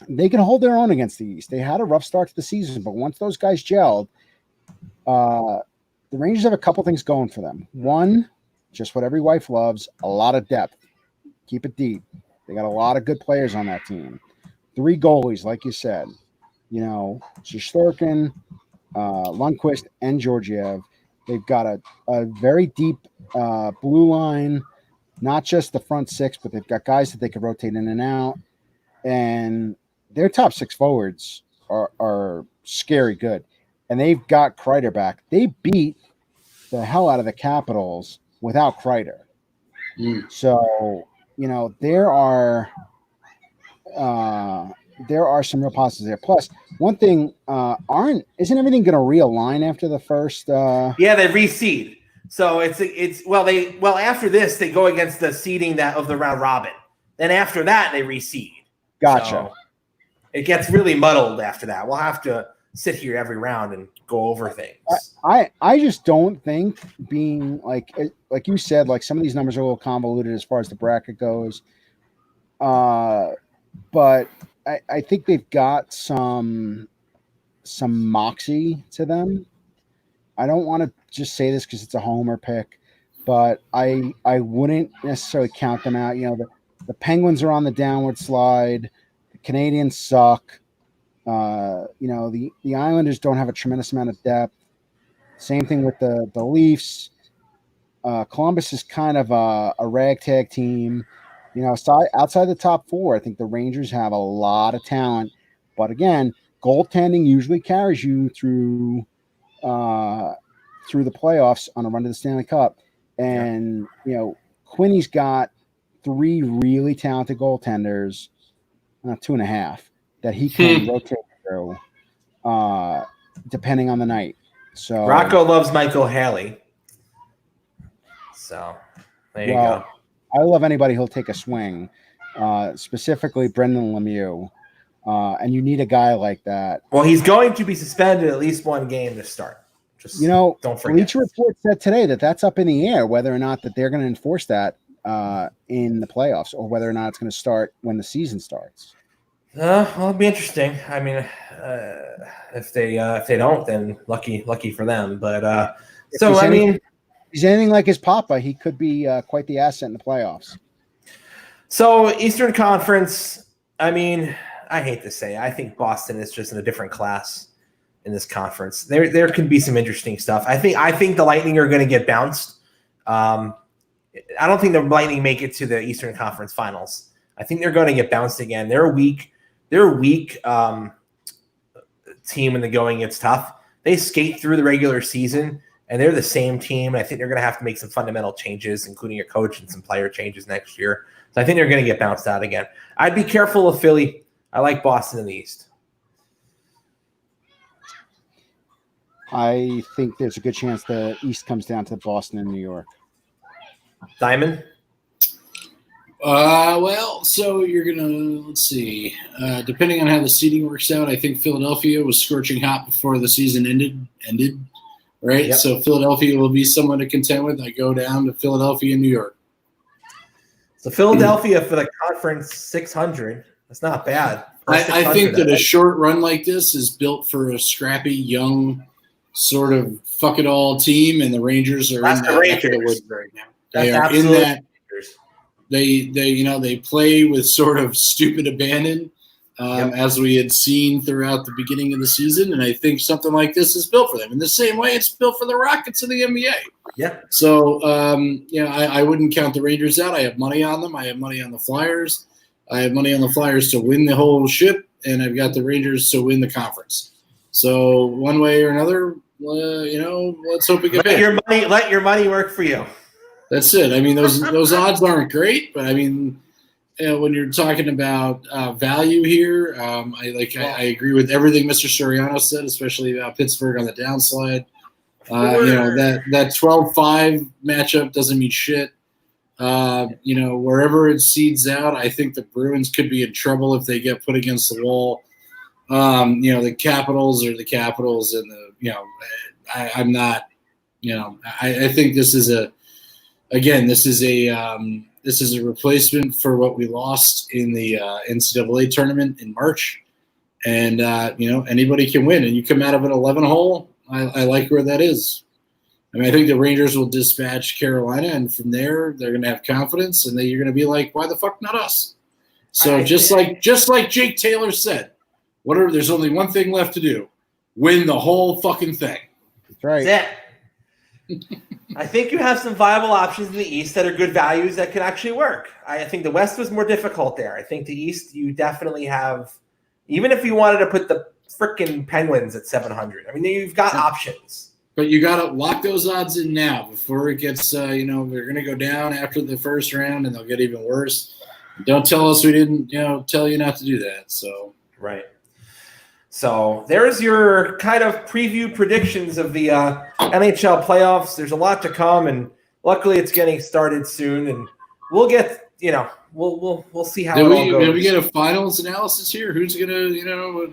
They can hold their own against the East. They had a rough start to the season, but once those guys gelled, the Rangers have a couple things going for them. One, just what every wife loves, a lot of depth. Keep it deep. They got a lot of good players on that team. 3 goalies, like you said, Shesterkin, Lundqvist, and Georgiev. They've got a very deep blue line, not just the front 6, but they've got guys that they could rotate in and out. And their top 6 forwards are scary good. And they've got Kreider back. They beat the hell out of the Capitals without Kreider. So, there are some real positives there. Plus, one thing, isn't everything going to realign after the first? Yeah, they reseed. So after this they go against the seeding of the round robin. Then after that they reseed. Gotcha. So it gets really muddled after that. We'll have to sit here every round and go over things. I just don't think being like you said, like some of these numbers are a little convoluted as far as the bracket goes. But I think they've got some moxie to them. I don't want to just say this because it's a homer pick, but I wouldn't necessarily count them out. You know, the Penguins are on the downward slide. The Canadians suck. You know, the Islanders don't have a tremendous amount of depth. Same thing with the Leafs. Columbus is kind of a ragtag team. You know, outside the top four, I think the Rangers have a lot of talent. But again, goaltending usually carries you through the playoffs on a run to the Stanley Cup. And, you know, Quinny's got 3 really talented goaltenders, 2.5, that he can rotate through depending on the night. So Rocco loves Michael Haley. So there you go. I love anybody who'll take a swing, specifically Brendan Lemieux. And you need a guy like that. Well, he's going to be suspended at least 1 game to start. Just don't forget. Bleacher Report said today that that's up in the air, whether or not that they're going to enforce that in the playoffs, or whether or not it's going to start when the season starts. Well, it'll be interesting. I mean, if they don't, then lucky for them. But if he's anything like his papa, he could be quite the asset in the playoffs. So Eastern Conference, I mean, I hate to say, I think Boston is just in a different class in this conference. There could be some interesting stuff. I think the Lightning are going to get bounced. I don't think the Lightning make it to the Eastern Conference Finals. I think they're going to get bounced again. They're a weak team when the going gets tough. They skate through the regular season, and they're the same team. I think they're going to have to make some fundamental changes, including a coach and some player changes next year. So I think they're going to get bounced out again. I'd be careful of Philly. I like Boston in the East. I think there's a good chance the East comes down to Boston and New York. Diamond? Well, so you're going to, let's see. Depending on how the seeding works out, I think Philadelphia was scorching hot before the season ended, right? Yep. So Philadelphia will be someone to contend with. I go down to Philadelphia and New York. So Philadelphia for the conference 600. That's not bad. I think that a short run like this is built for a scrappy, young, sort of fuck-it-all team, and the Rangers are That's in the that Rangers. neck of the woods right now. That's They are in absolutely that. They play with sort of stupid abandon, as we had seen throughout the beginning of the season, and I think something like this is built for them. In the same way, it's built for the Rockets in the NBA. Yeah. So, I wouldn't count the Rangers out. I have money on them. I have money on the Flyers. I have money on the Flyers to win the whole ship, and I've got the Rangers to win the conference. So, one way or another, let's hope we get paid. Let your money work for you. That's it. I mean, those odds aren't great, but I mean, when you're talking about value here, I agree with everything Mr. Soriano said, especially about Pittsburgh on the downslide. That 12-5 matchup doesn't mean shit. Wherever it seeds out, I think the Bruins could be in trouble if they get put against the wall. The Capitals are the Capitals, and I'm not. I think this is a replacement for what we lost in the NCAA tournament in March, and anybody can win, and you come out of an 11 hole. I like where that is. I mean, I think the Rangers will dispatch Carolina, and from there they're going to have confidence, and then you're going to be like, "Why the fuck not us?" So just like Jake Taylor said, there's only one thing left to do: win the whole fucking thing. That's right. That's it. I think you have some viable options in the East that are good values that can actually work. I think the West was more difficult there. I think the East, you definitely have, even if you wanted to put the freaking Penguins at 700. I mean, you've got options. But you got to lock those odds in now before it gets, they're going to go down after the first round and they'll get even worse. Don't tell us we didn't, tell you not to do that. So right. So there's your kind of preview predictions of the NHL playoffs. There's a lot to come, and luckily it's getting started soon. And we'll get we'll see how Did it all goes. we get a finals analysis here? Who's gonna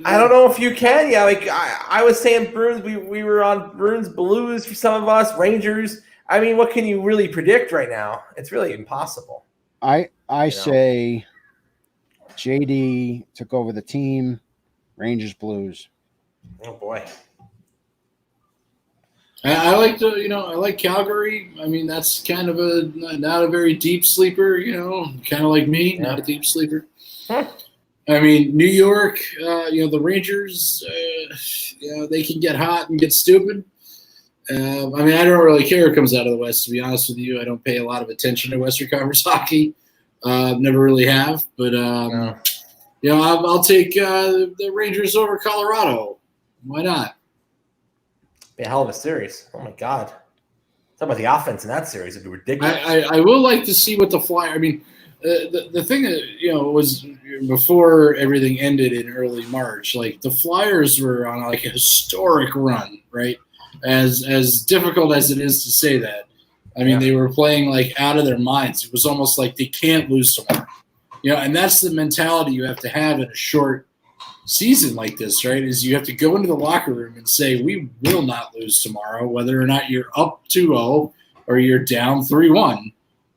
I don't know if you can. Yeah, like I was saying, Bruins. We were on Bruins Blues for some of us. Rangers. I mean, what can you really predict right now? It's really impossible. I say JD took over the team. Rangers Blues. Oh boy. I like I like Calgary. I mean, that's kind of not a very deep sleeper, kind of like me, not a deep sleeper. Huh. I mean, New York, the Rangers, they can get hot and get stupid. I mean, I don't really care who comes out of the West, to be honest with you. I don't pay a lot of attention to Western Conference hockey. Never really have. But, No. I'll take the Rangers over Colorado. Why not? Be a hell of a series. Oh my god. Talk about the offense in that series. It'd be ridiculous. I will like to see what the Flyer. I mean, the thing that was before everything ended in early March. Like the Flyers were on like a historic run, right? As difficult as it is to say that, I mean, they were playing like out of their minds. It was almost like they can't lose tomorrow, and that's the mentality you have to have in a short season like this, right? Is you have to go into the locker room and say, we will not lose tomorrow, whether or not you're up 2-0 or you're down 3-1.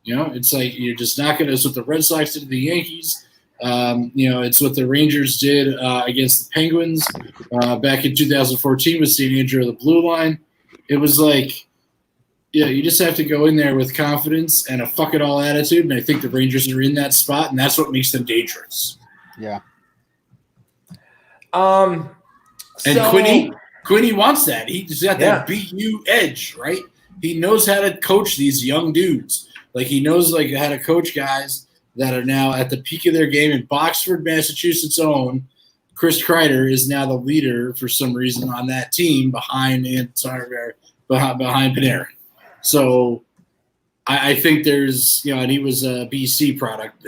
It's like you're just not going to – it's what the Red Sox did to the Yankees. It's what the Rangers did against the Penguins back in 2014 with St. Andrew of the Blue Line. It was like, you just have to go in there with confidence and a fuck-it-all attitude, and I think the Rangers are in that spot, and that's what makes them dangerous. Yeah. And Quinny wants that. He's got that BU edge, right? He knows how to coach these young dudes. Like he knows how to coach guys that are now at the peak of their game. In Boxford, Massachusetts' own Chris Kreider is now the leader for some reason on that team behind Panarin. So I think there's and he was a BC product,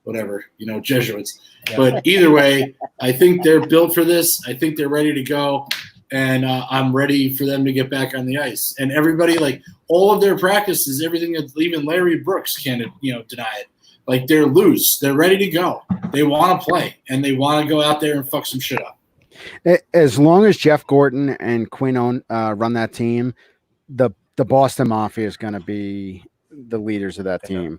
whatever, Jesuits. Yeah. But either way, I think they're built for this. I think they're ready to go, and I'm ready for them to get back on the ice. And everybody, like all of their practices, everything that even Larry Brooks can't, deny it. Like they're loose, they're ready to go. They want to play, and they want to go out there and fuck some shit up. As long as Jeff Gordon and Quinn run that team, the Boston Mafia is going to be the leaders of that team.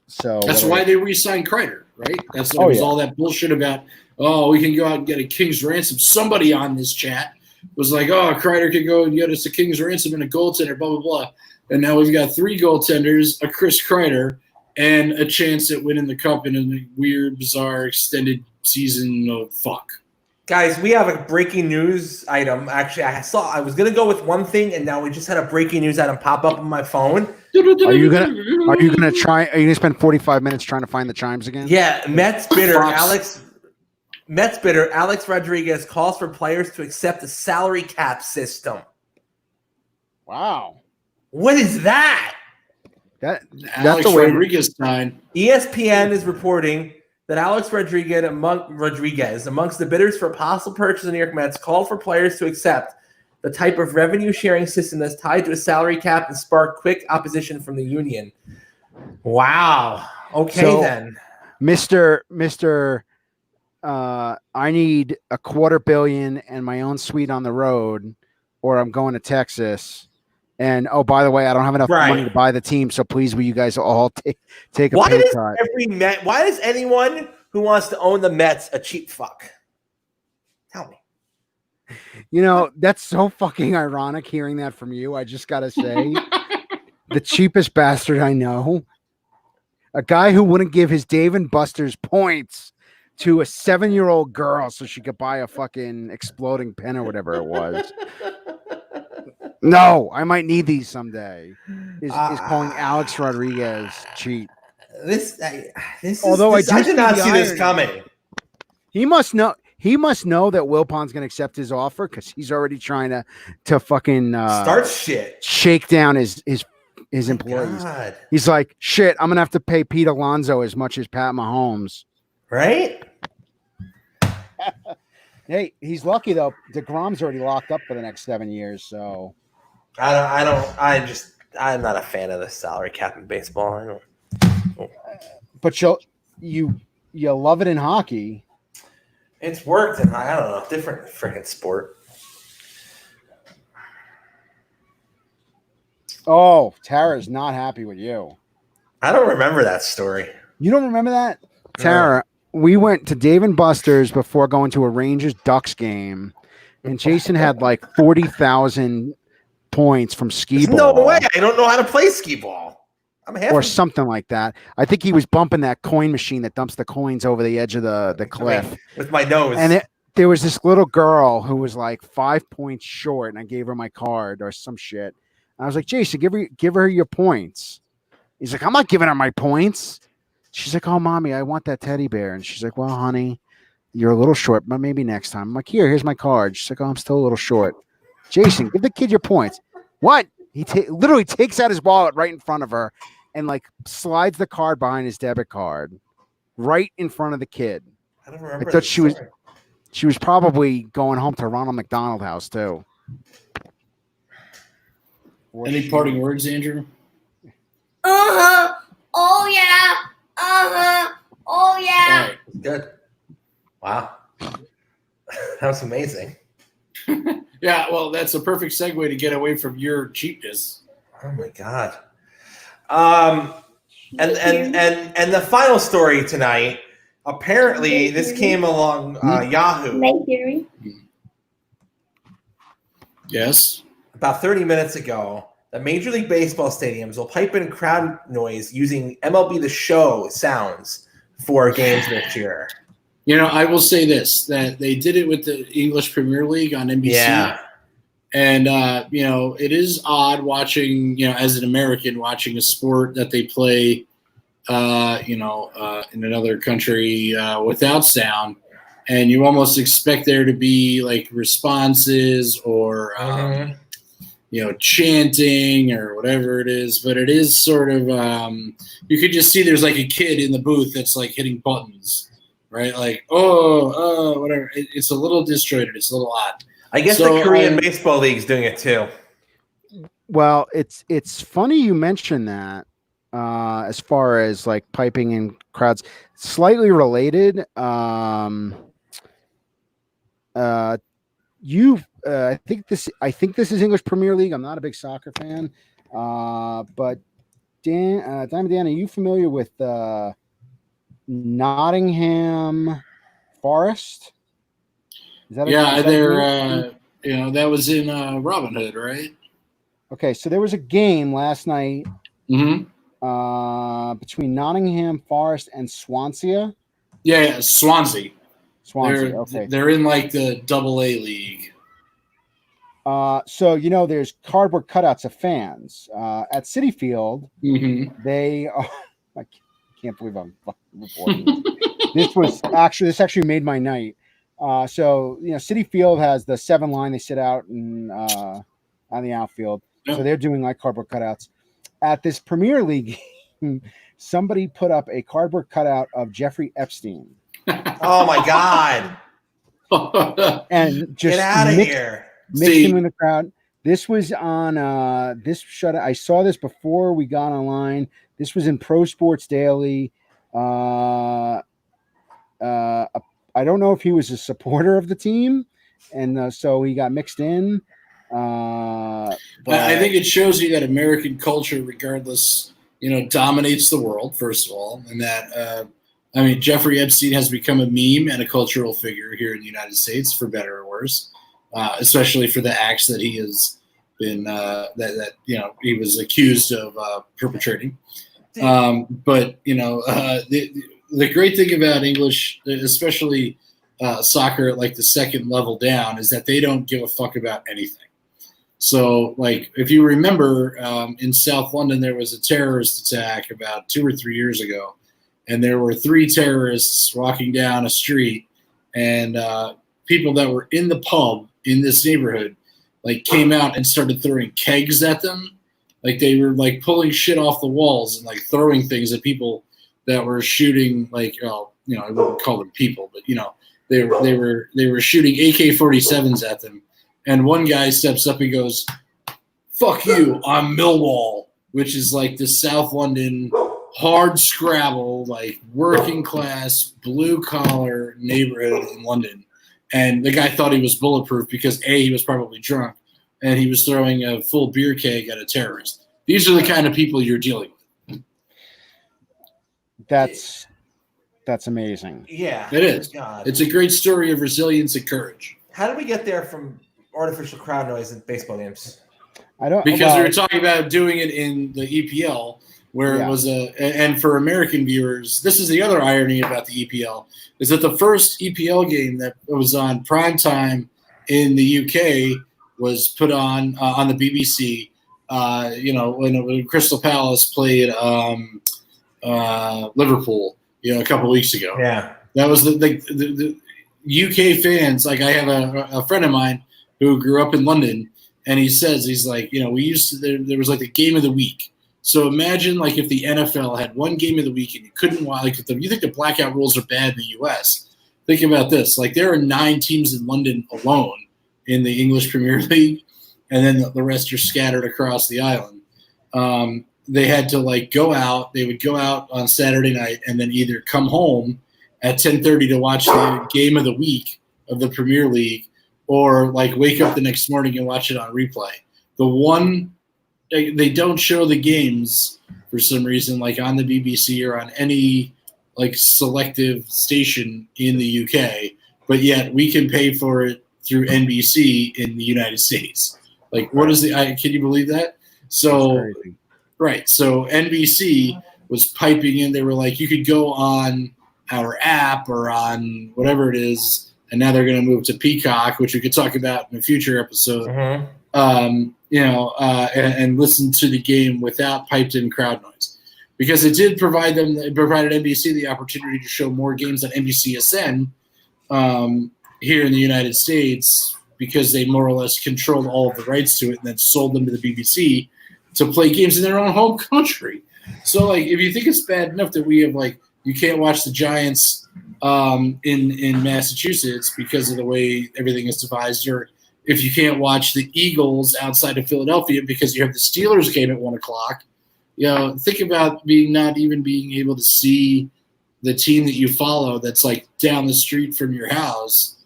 So that's why they re-signed Kreider, right? That's all that bullshit about, we can go out and get a king's ransom. Somebody on this chat was like, Kreider could go and get us a king's ransom and a goaltender, blah, blah, blah. And now we've got 3 goaltenders, a Chris Kreider, and a chance at winning the cup in a weird, bizarre, extended season of fuck. Guys, we have a breaking news item. Actually, I was gonna go with one thing, and now we just had a breaking news item pop up on my phone. Are you gonna spend 45 minutes trying to find the chimes again? Yeah, Mets bidder Alex Rodriguez calls for players to accept the salary cap system. Wow, what is that? That's Alex Rodriguez time. ESPN is reporting that Alex Rodriguez, amongst the bidders for a possible purchase of the New York Mets, called for players to accept the type of revenue-sharing system that's tied to a salary cap and sparked quick opposition from the union. Wow. Okay, then. Mr. I need $250 million and my own suite on the road, or I'm going to Texas. And, by the way, I don't have enough money to buy the team, so please will you guys all take a pay cut? Why is anyone who wants to own the Mets a cheap fuck? Tell me. That's so fucking ironic hearing that from you. I just got to say, the cheapest bastard I know, a guy who wouldn't give his Dave & Buster's points to a 7-year-old girl so she could buy a fucking exploding pen or whatever it was. No, I might need these someday. Is calling Alex Rodriguez cheap. I did not see this coming. He must know that Wilpon's going to accept his offer because he's already trying to fucking start shit, shake down his employees. God. He's like, shit, I'm going to have to pay Pete Alonso as much as Pat Mahomes. Right? Hey, he's lucky though. DeGrom's already locked up for the next 7 years, so. I I'm not a fan of the salary cap in baseball. I don't. But you love it in hockey. It's worked, and I don't know, different freaking sport. Oh, Tara's not happy with you. I don't remember that story. You don't remember that? No. Tara, we went to Dave & Buster's before going to a Rangers Ducks game, and Jason had like 40,000 points from skee There's ball. no way. I don't know how to play skee ball. I'm half or something like that. I think he was bumping that coin machine that dumps the coins over the edge of the cliff. I mean, with my nose. And there was this little girl who was like 5 points short, and I gave her my card or some shit. And I was like, Jason, give her your points. He's like, I'm not giving her my points. She's like, oh, mommy, I want that teddy bear. And she's like, well, honey, you're a little short, but maybe next time. I'm like, here's my card. She's like, oh, I'm still a little short. Jason, give the kid your points. What? He literally takes out his wallet right in front of her and like slides the card behind his debit card right in front of the kid. I don't remember. I thought she was probably going home to Ronald McDonald House too. Any parting words, Andrew? Uh-huh. Oh, yeah. Uh-huh. Oh, yeah. All right. Good. Wow. That was amazing. Yeah, well, that's a perfect segue to get away from your cheapness. Oh my god. And the final story tonight. Apparently, this came along Yahoo Mayberry. Yes. about 30 minutes ago. The Major League Baseball stadiums will pipe in crowd noise using MLB The Show sounds for games next year. You know, I will say this, that they did it with the English Premier League on NBC. Yeah. And, you know, it is odd watching, you know, as an American, watching a sport that they play, in another country without sound. And you almost expect there to be, like, responses or, chanting or whatever it is. But it is sort of you could just see there's, like, a kid in the booth that's, like, hitting buttons. Right, like whatever. It's a little disjointed. It's a little odd. I guess the Korean baseball league's doing it too. Well, it's funny you mention that. As far as like piping in crowds, slightly related. I think this is English Premier League. I'm not a big soccer fan, but Dan, are you familiar with Nottingham Forest? Is that that was in Robin Hood, right? Okay, so there was a game last night between Nottingham Forest and Swansea. Yeah, Swansea. Okay. They're in like the AA league. So there's cardboard cutouts of fans at City Field. They are. I can't believe I'm reporting this. This actually made my night. So City Field has the 7 line. They sit out and on the outfield. Yep. So they're doing like cardboard cutouts. At this Premier League game, somebody put up a cardboard cutout of Jeffrey Epstein. Oh my god! And just get out of here. Mixed him in the crowd. This was on I saw this before we got online. This was in Pro Sports Daily. I don't know if he was a supporter of the team, and so he got mixed in. But I think it shows you that American culture, regardless, dominates the world, first of all, and that Jeffrey Epstein has become a meme and a cultural figure here in the United States, for better or worse, especially for the acts that he has been he was accused of perpetrating. But the great thing about English, especially soccer at like the second level down, is that they don't give a fuck about anything. So, like, if you remember, in South London, there was a terrorist attack about 2 or 3 years ago, and there were 3 terrorists walking down a street, and people that were in the pub in this neighborhood, like, came out and started throwing kegs at them. Like, they were, like, pulling shit off the walls and, like, throwing things at people that were shooting, like, I wouldn't call them people, but, they were shooting AK-47s at them. And one guy steps up and goes, "Fuck you, I'm Millwall." which is like the South London hard scrabble, like working class, blue collar neighborhood in London. And the guy thought he was bulletproof because he was probably drunk and he was throwing a full beer keg at a terrorist. These are the kind of people you're dealing with. That's amazing. Yeah, It is. God. It's a great story of resilience and courage. How did we get there from artificial crowd noise in baseball games? I don't Because we were talking about doing it in the EPL, where Yeah. it was and for American viewers, this is the other irony about the EPL, is that the first EPL game that was on prime time in the UK was put on the BBC. When Crystal Palace played Liverpool, a couple weeks ago. Yeah, that was the UK fans. Like I have a friend of mine who grew up in London, and he says he's like, we used to there was like the game of the week. So imagine like if the NFL had one game of the week and you couldn't watch. Like you think the blackout rules are bad in the US. Think about this. Like there are 9 teams in London alone in the English Premier League, and then the rest are scattered across the island. They had to like go out. They would go out on Saturday night and then either come home at 10:30 to watch the game of the week of the Premier League, or like wake up the next morning and watch it on replay. They don't show the games for some reason, like on the BBC or on any like selective station in the UK, but yet we can pay for it through NBC in the United States. Like, what is can you believe that? So, right. So NBC was piping in. They were like, you could go on our app or on whatever it is. And now they're going to move to Peacock, which we could talk about in a future episode. Mm-hmm. And listen to the game without piped-in crowd noise, because it did provided NBC the opportunity to show more games on NBCSN here in the United States, because they more or less controlled all of the rights to it and then sold them to the BBC to play games in their own home country. So, like, if you think it's bad enough that we have, like, you can't watch the Giants in Massachusetts because of the way everything is devised, or if you can't watch the Eagles outside of Philadelphia because you have the Steelers game at 1:00, think about not even being able to see the team that you follow that's like down the street from your house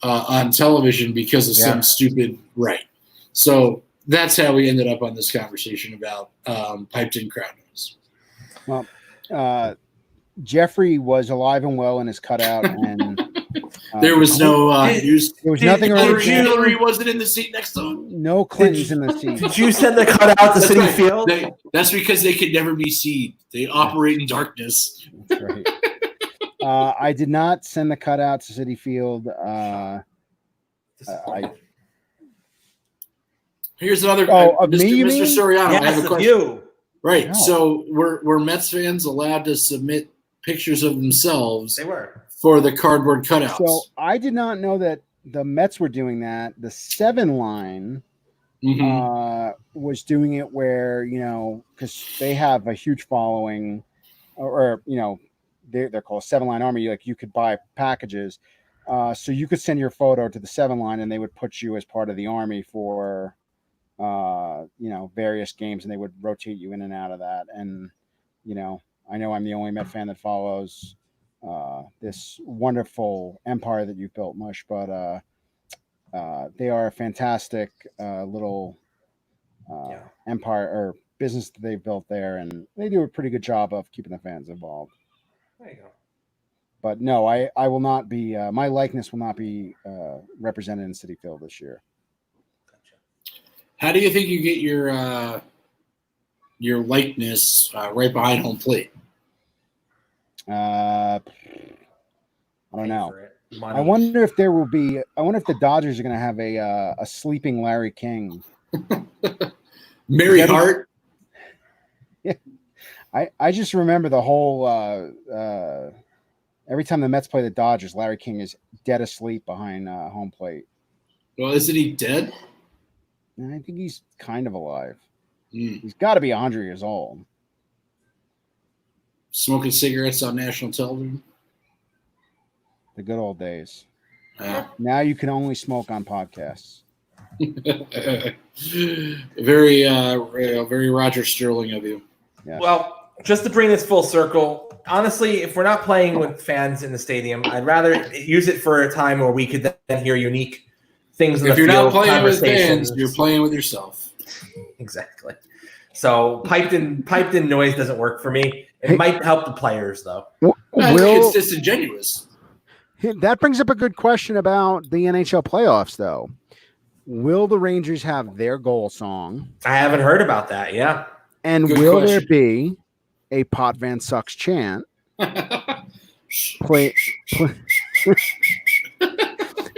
on television because of some stupid right. So that's how we ended up on this conversation about piped-in crowd noise. Well, Jeffrey was alive and well in his cutout, and there was no news. There was nothing around. Hillary wasn't in the seat next to him. No Clintons in the seat. Did you send the cutout to City Field? That's because they could never be seen. They operate in darkness. That's right. I did not send the cutout to City Field. Here's another. Of me, you Mr. mean? Soriano, I have a question. You. Right. No. So were Mets fans allowed to submit pictures of themselves They were. for the cardboard cutouts? So I did not know that the Mets were doing that. The 7 line was doing it where, because they have a huge following, or they're called 7 Line Army. Like, you could buy packages. So you could send your photo to the 7 Line and they would put you as part of the army for various games, and they would rotate you in and out of that. And I know I'm the only Met fan that follows this wonderful empire that you've built, Mush, but they are a fantastic little empire or business that they've built there, and they do a pretty good job of keeping the fans involved. There you go. But no, I will not be. My likeness will not be represented in City Field this year. How do you think you get your likeness right behind home plate? I don't know. Money. I wonder if there will be. I wonder if the Dodgers are going to have a sleeping Larry King. Mary Hart. I just remember the whole. Every time the Mets play the Dodgers, Larry King is dead asleep behind home plate. Well, isn't he dead? And I think he's kind of alive. Mm. He's got to be 100 years old. Smoking cigarettes on national television. The good old days. Now you can only smoke on podcasts. Very, very Roger Sterling of you. Yes. Well, just to bring this full circle, honestly, if we're not playing with fans in the stadium, I'd rather use it for a time where we could then hear unique things in If the you're field, not playing with conversations. fans, you're playing with yourself. Exactly. So piped in noise doesn't work for me. It might help the players though. I think it's disingenuous. That brings up a good question about the NHL playoffs, though. Will the Rangers have their goal song? I haven't heard about that. Yeah. And Good will question. there be a Pot Van Sucks chant? Play.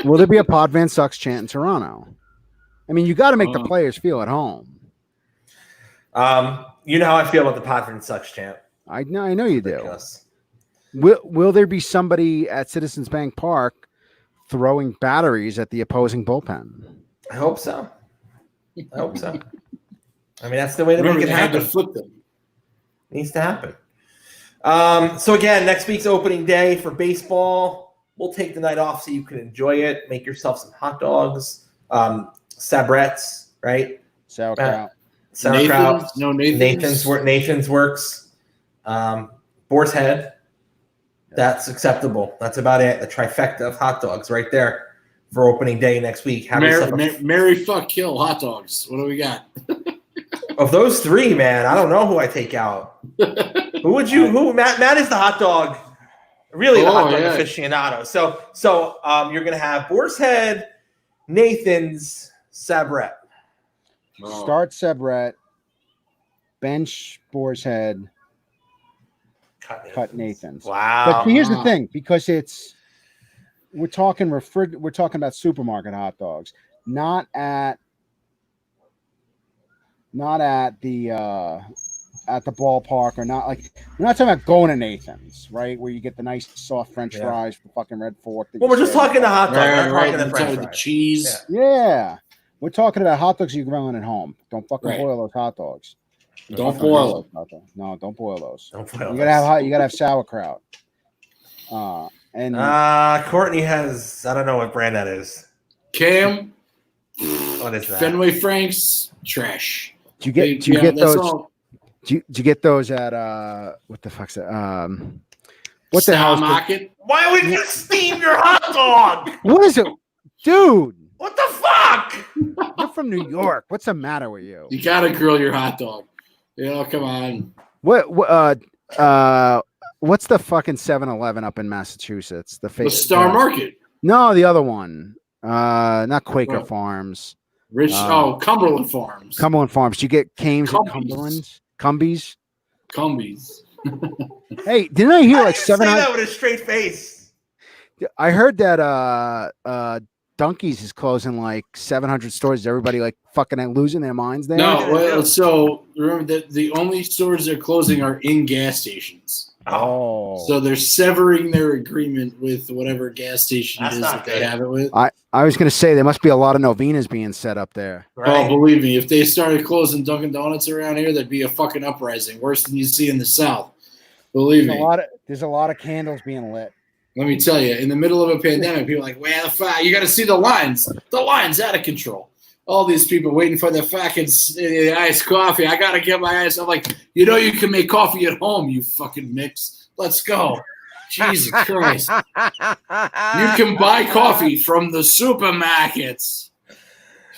Will there be a Pot Van Sucks chant in Toronto? I mean, you got to make the players feel at home. You know how I feel about the Pot Van Sucks chant. I know you do. Ridiculous. Will there be somebody at Citizens Bank Park throwing batteries at the opposing bullpen? I hope so. I mean, that's the way to make it happen. To flip them. Needs to happen. So again, next week's opening day for baseball. We'll take the night off so you can enjoy it. Make yourself some hot dogs, sabrettes, right? Sauerkraut. Nathan's works. Boar's Head. That's acceptable. That's about it. The trifecta of hot dogs right there for opening day next week. Mary fuck kill hot dogs. What do we got? Of those three, man, I don't know who I take out. Matt is the hot dog, really the hot dog aficionado. So you're gonna have Boar's Head, Nathan's, Sabrett. Start Sabrett, bench Boar's Head, cut Nathan's. Wow. But here's the thing, because we're talking about supermarket hot dogs, not at the ballpark, or not like, we're not talking about going to Nathan's, right? Where you get the nice soft French fries from fucking Red Fork. Well, we're just talking the hot dog. Right, We're talking the French the fries. cheese. Yeah. We're talking about hot dogs you're grilling at home. Don't fucking boil those hot dogs. Don't boil them. No, don't boil those. Don't boil You gotta have sauerkraut. Courtney has, I don't know what brand that is. Cam. What is that? Fenway Franks. Trash. Do you get those? Do you get those at what the fuck's that? What the hell? Market? Why would you steam your hot dog? What is it, dude? What the fuck? You're from New York. What's the matter with you? You gotta grill your hot dog. Come on. What's the fucking 7-Eleven up in Massachusetts? The Star Market. No, the other one. Not Quaker Farms. Cumberland Farms. Cumberland Farms. You get Cames and Cumberlands? Cumbies. Hey, didn't I hear like 700? Say that with a straight face. I heard that Dunkies is closing like 700 stores. Is everybody like fucking losing their minds there? No, so remember that the only stores they're closing are in gas stations. Oh, so they're severing their agreement with whatever gas station it is that they have it with. I was going to say there must be a lot of novenas being set up there. Right? Oh, believe me, if they started closing Dunkin' Donuts around here, there'd be a fucking uprising, worse than you see in the South. Believe me. There's a lot of candles being lit. Let me tell you, in the middle of a pandemic, people are like, where the fuck? You got to see the lines. The line's out of control. All these people waiting for their fucking iced coffee. I got to get my ice. I'm like, you can make coffee at home, you fucking mix. Let's go. Jesus Christ. You can buy coffee from the supermarkets.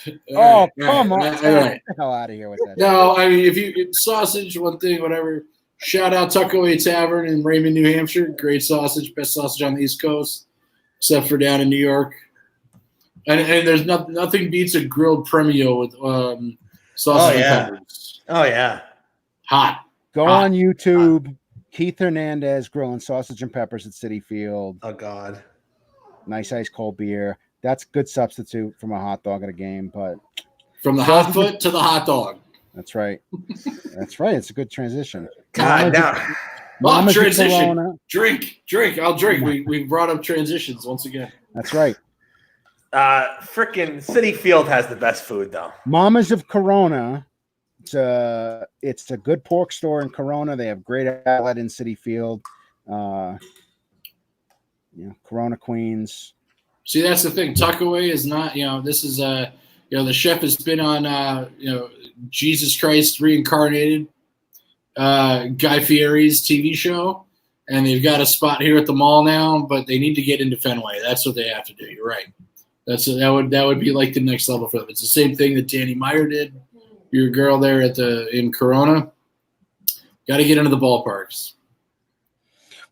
Come on. Get the hell out of here with that. No, I mean, if sausage, one thing, whatever. Shout out Tuckaway Tavern in Raymond, New Hampshire. Great sausage, best sausage on the East Coast, except for down in New York. And there's nothing beats a grilled premio with sausage and peppers. Oh yeah, hot. Go on YouTube. Keith Hernandez grilling sausage and peppers at Citi Field. Oh God, nice ice cold beer. That's a good substitute from a hot dog at a game. But from the hot foot to the hot dog. That's right. That's right. It's a good transition. God, now. Transition. Drink. I'll drink. We brought up transitions once again. That's right. Frickin' Citi Field has the best food though. Mama's of Corona. It's a good pork store in Corona. They have great outlet in Citi Field. Corona Queens. See, that's the thing. Tuckaway is not. This is the chef has been on, Jesus Christ Reincarnated, Guy Fieri's TV show, and they've got a spot here at the mall now, but they need to get into Fenway. That's what they have to do. You're right. That would be like the next level for them. It's the same thing that Danny Meyer did. Your girl there in Corona. Got to get into the ballparks.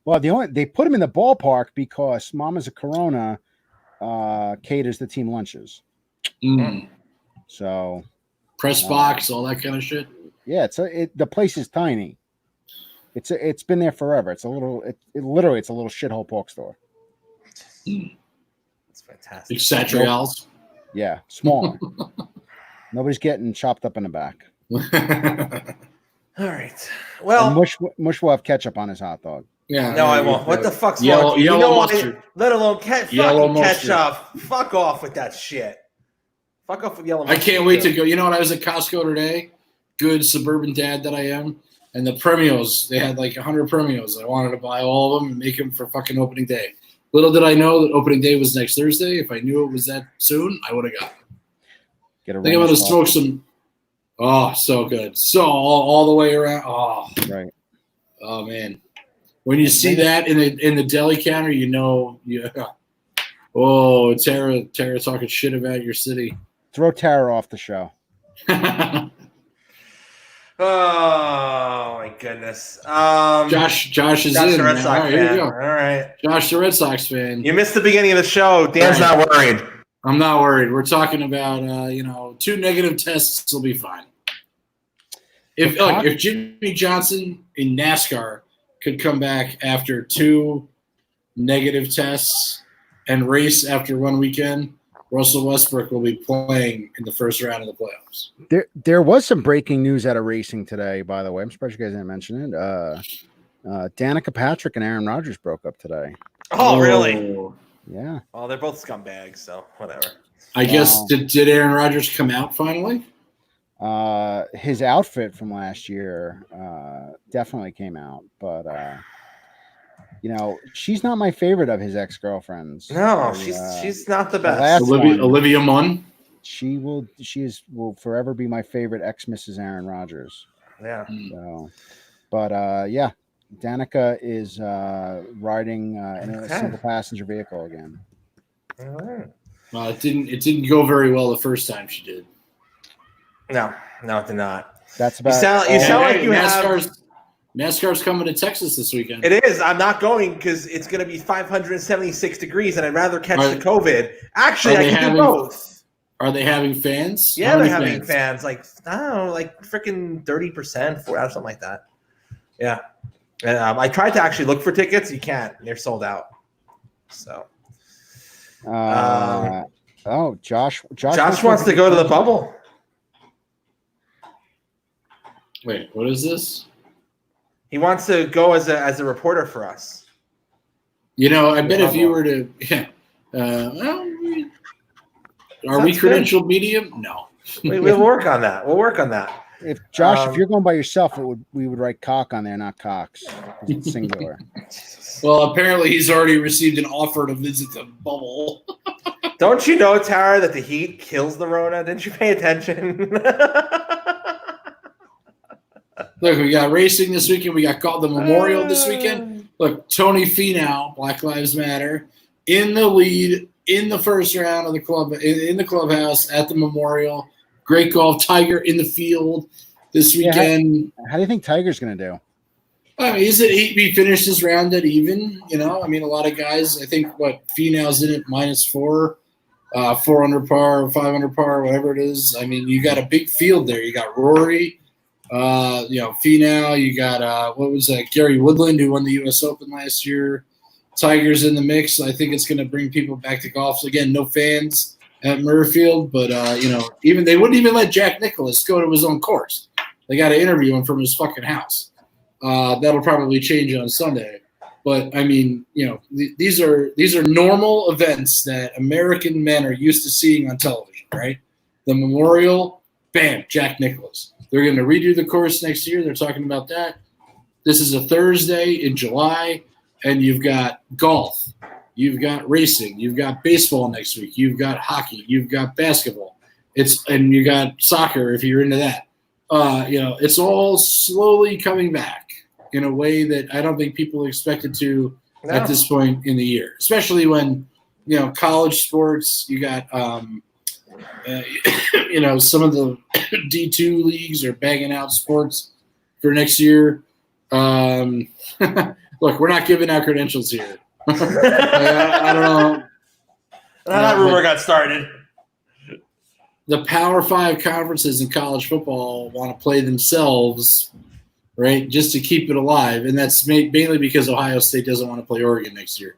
Well, they put him in the ballpark because Mama's a Corona caters the team lunches. Mm. So press box, all that kind of shit. Yeah, the place is tiny. It's been there forever. It's a little literally it's a little shithole pork store. It's fantastic. Big Satrials. Yeah, small. Nobody's getting chopped up in the back. All right. Well, and Mush will have ketchup on his hot dog. Yeah. No, I won't. What the fuck's yellow, wrong? Yellow mustard. Let alone Yellow fucking ketchup. Fuck off with that shit. Fuck off with yellow mustard. I can't wait to go. You know what? I was at Costco today. Good suburban dad that I am. And the Premios, they had like 100 Premios. I wanted to buy all of them and make them for fucking opening day. Little did I know that opening day was next Thursday. If I knew it was that soon, I would have got them. I think I'm going to smoke some. Oh, so good. So all the way around. Oh, right. Oh, man. When you see that in the deli counter, you know. Yeah. Oh, Tara talking shit about your city. Throw Tara off the show. Oh my goodness. Josh is in. The Red Sox fan. Here we go. All right. Josh, the Red Sox fan. You missed the beginning of the show. Dan's not worried. I'm not worried. We're talking about 2 negative tests will be fine. If Jimmy Johnson in NASCAR could come back after 2 negative tests and race after 1 weekend, Russell Westbrook will be playing in the first round of the playoffs. There was some breaking news out of racing today, by the way. I'm surprised you guys didn't mention it. Danica Patrick and Aaron Rodgers broke up today. Oh, really? Yeah. Well, they're both scumbags, so whatever. I guess did Aaron Rodgers come out finally? His outfit from last year definitely came out, but she's not my favorite of his ex-girlfriends. No, she's not the best. Olivia Munn. She will forever be my favorite ex-Mrs. Aaron Rodgers. Yeah. So, but yeah, Danica is riding in a single passenger vehicle again. All right. It didn't go very well the first time she did. No, it did not. That's about. You sound like you NASCAR's coming to Texas this weekend. It is. I'm not going because it's going to be 576 degrees, and I'd rather catch the COVID. Actually, I can do both. Are they having fans? Yeah, they're having fans. Like, I don't know, like freaking 30%, something like that. Yeah. I tried to actually look for tickets. You can't. They're sold out. So. Josh wants to go to the bubble. Wait, what is this? He wants to go as a reporter for us. I bet if you were to, are we credentialed medium? No. We'll work on that. If Josh, if you're going by yourself, we would write cock on there, not cocks. It's singular. Well, apparently he's already received an offer to visit the bubble. Don't you know, Tara, that the heat kills the Rona? Didn't you pay attention? Look, we got racing this weekend. We got the Memorial this weekend. Look, Tony Finau, Black Lives Matter, in the lead in the first round of the club in the clubhouse at the Memorial. Great golf. Tiger in the field this weekend. How do you think Tiger's going to do? I mean, he finished his round at even. A lot of guys. I think Finau's in it -4, 4 under par, 5 under par, whatever it is. I mean, you got a big field there. You got Rory. Finau, you got Gary Woodland, who won the U.S. Open last year. Tiger's in the mix. I think it's going to bring people back to golf. So again, no fans at Murrayfield, but even they wouldn't even let Jack Nicklaus go to his own course. They got to interview him from his fucking house. That'll probably change on Sunday. But I mean, these are normal events that American men are used to seeing on television, right? The Memorial, bam, Jack Nicklaus. They're going to redo the course next year. They're talking about that. This is a Thursday in July, and you've got golf. You've got racing. You've got baseball next week. You've got hockey. You've got basketball. and you got soccer if you're into that. It's all slowly coming back in a way that I don't think people expected to at this point in the year, especially when, college sports, you got, some of the D2 leagues are bagging out sports for next year. Look, we're not giving out credentials here. I don't know. That rumor got started. The Power 5 conferences in college football want to play themselves, right, just to keep it alive. And that's mainly because Ohio State doesn't want to play Oregon next year.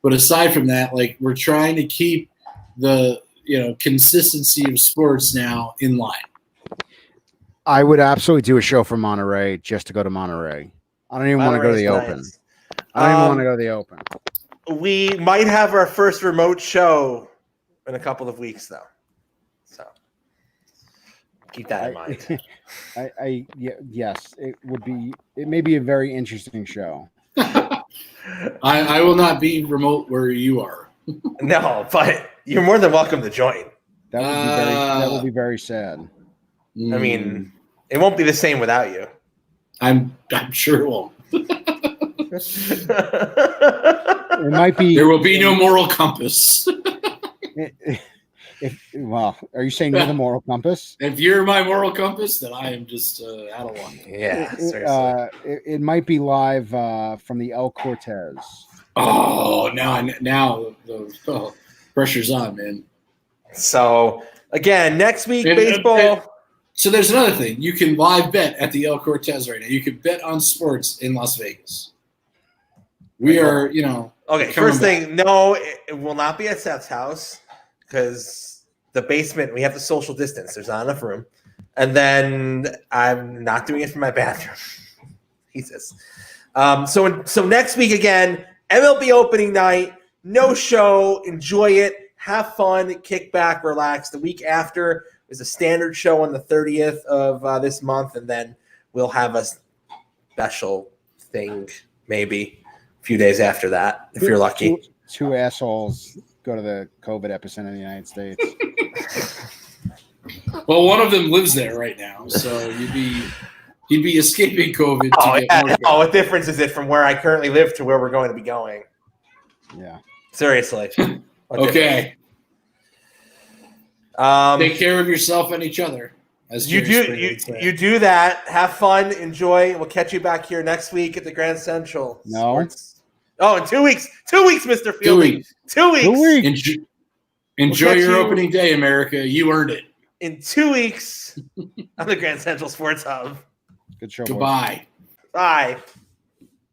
But aside from that, we're trying to keep the, consistency of sports now in line. I would absolutely do a show from Monterey just to go to Monterey. I don't even want to go to the Open. I don't even want to go to the Open. We might have our first remote show in a couple of weeks, though. So keep that in mind. Yes, it would be. It may be a very interesting show. I will not be remote where you are. No, but you're more than welcome to join. That would be very sad. I mean, it won't be the same without you. I'm sure it won't. It might be. There will be no moral compass. Are you saying you're the moral compass? If you're my moral compass, then I am just out of line. Yeah, seriously. It might be live from the El Cortez. Oh, now the pressure's on, man. So again, next week baseball. So there's another thing. You can live bet at the El Cortez right now. You can bet on sports in Las Vegas. We are, Okay, first thing, no, it will not be at Seth's house because the basement, we have to social distance. There's not enough room. And then I'm not doing it from my bathroom. Jesus. So next week again, MLB opening night, no show, enjoy it, have fun, kick back, relax. The week after is a standard show on the 30th of this month, and then we'll have a special thing maybe a few days after that, if you're lucky. Two assholes go to the COVID epicenter in the United States. Well, one of them lives there right now, so he'd be escaping COVID. What difference is it from where I currently live to where we're going to be going? Yeah. Seriously. Okay. Take care of yourself and each other. As you do that. Have fun. Enjoy. We'll catch you back here next week at the Grand Central. No. Sports. Oh, in 2 weeks. 2 weeks, Mr. Fielding. 2 weeks. 2 weeks. Enjoy your opening day, America. You earned it. In 2 weeks on the Grand Central Sports Hub. Good show. Goodbye. Boys. Bye.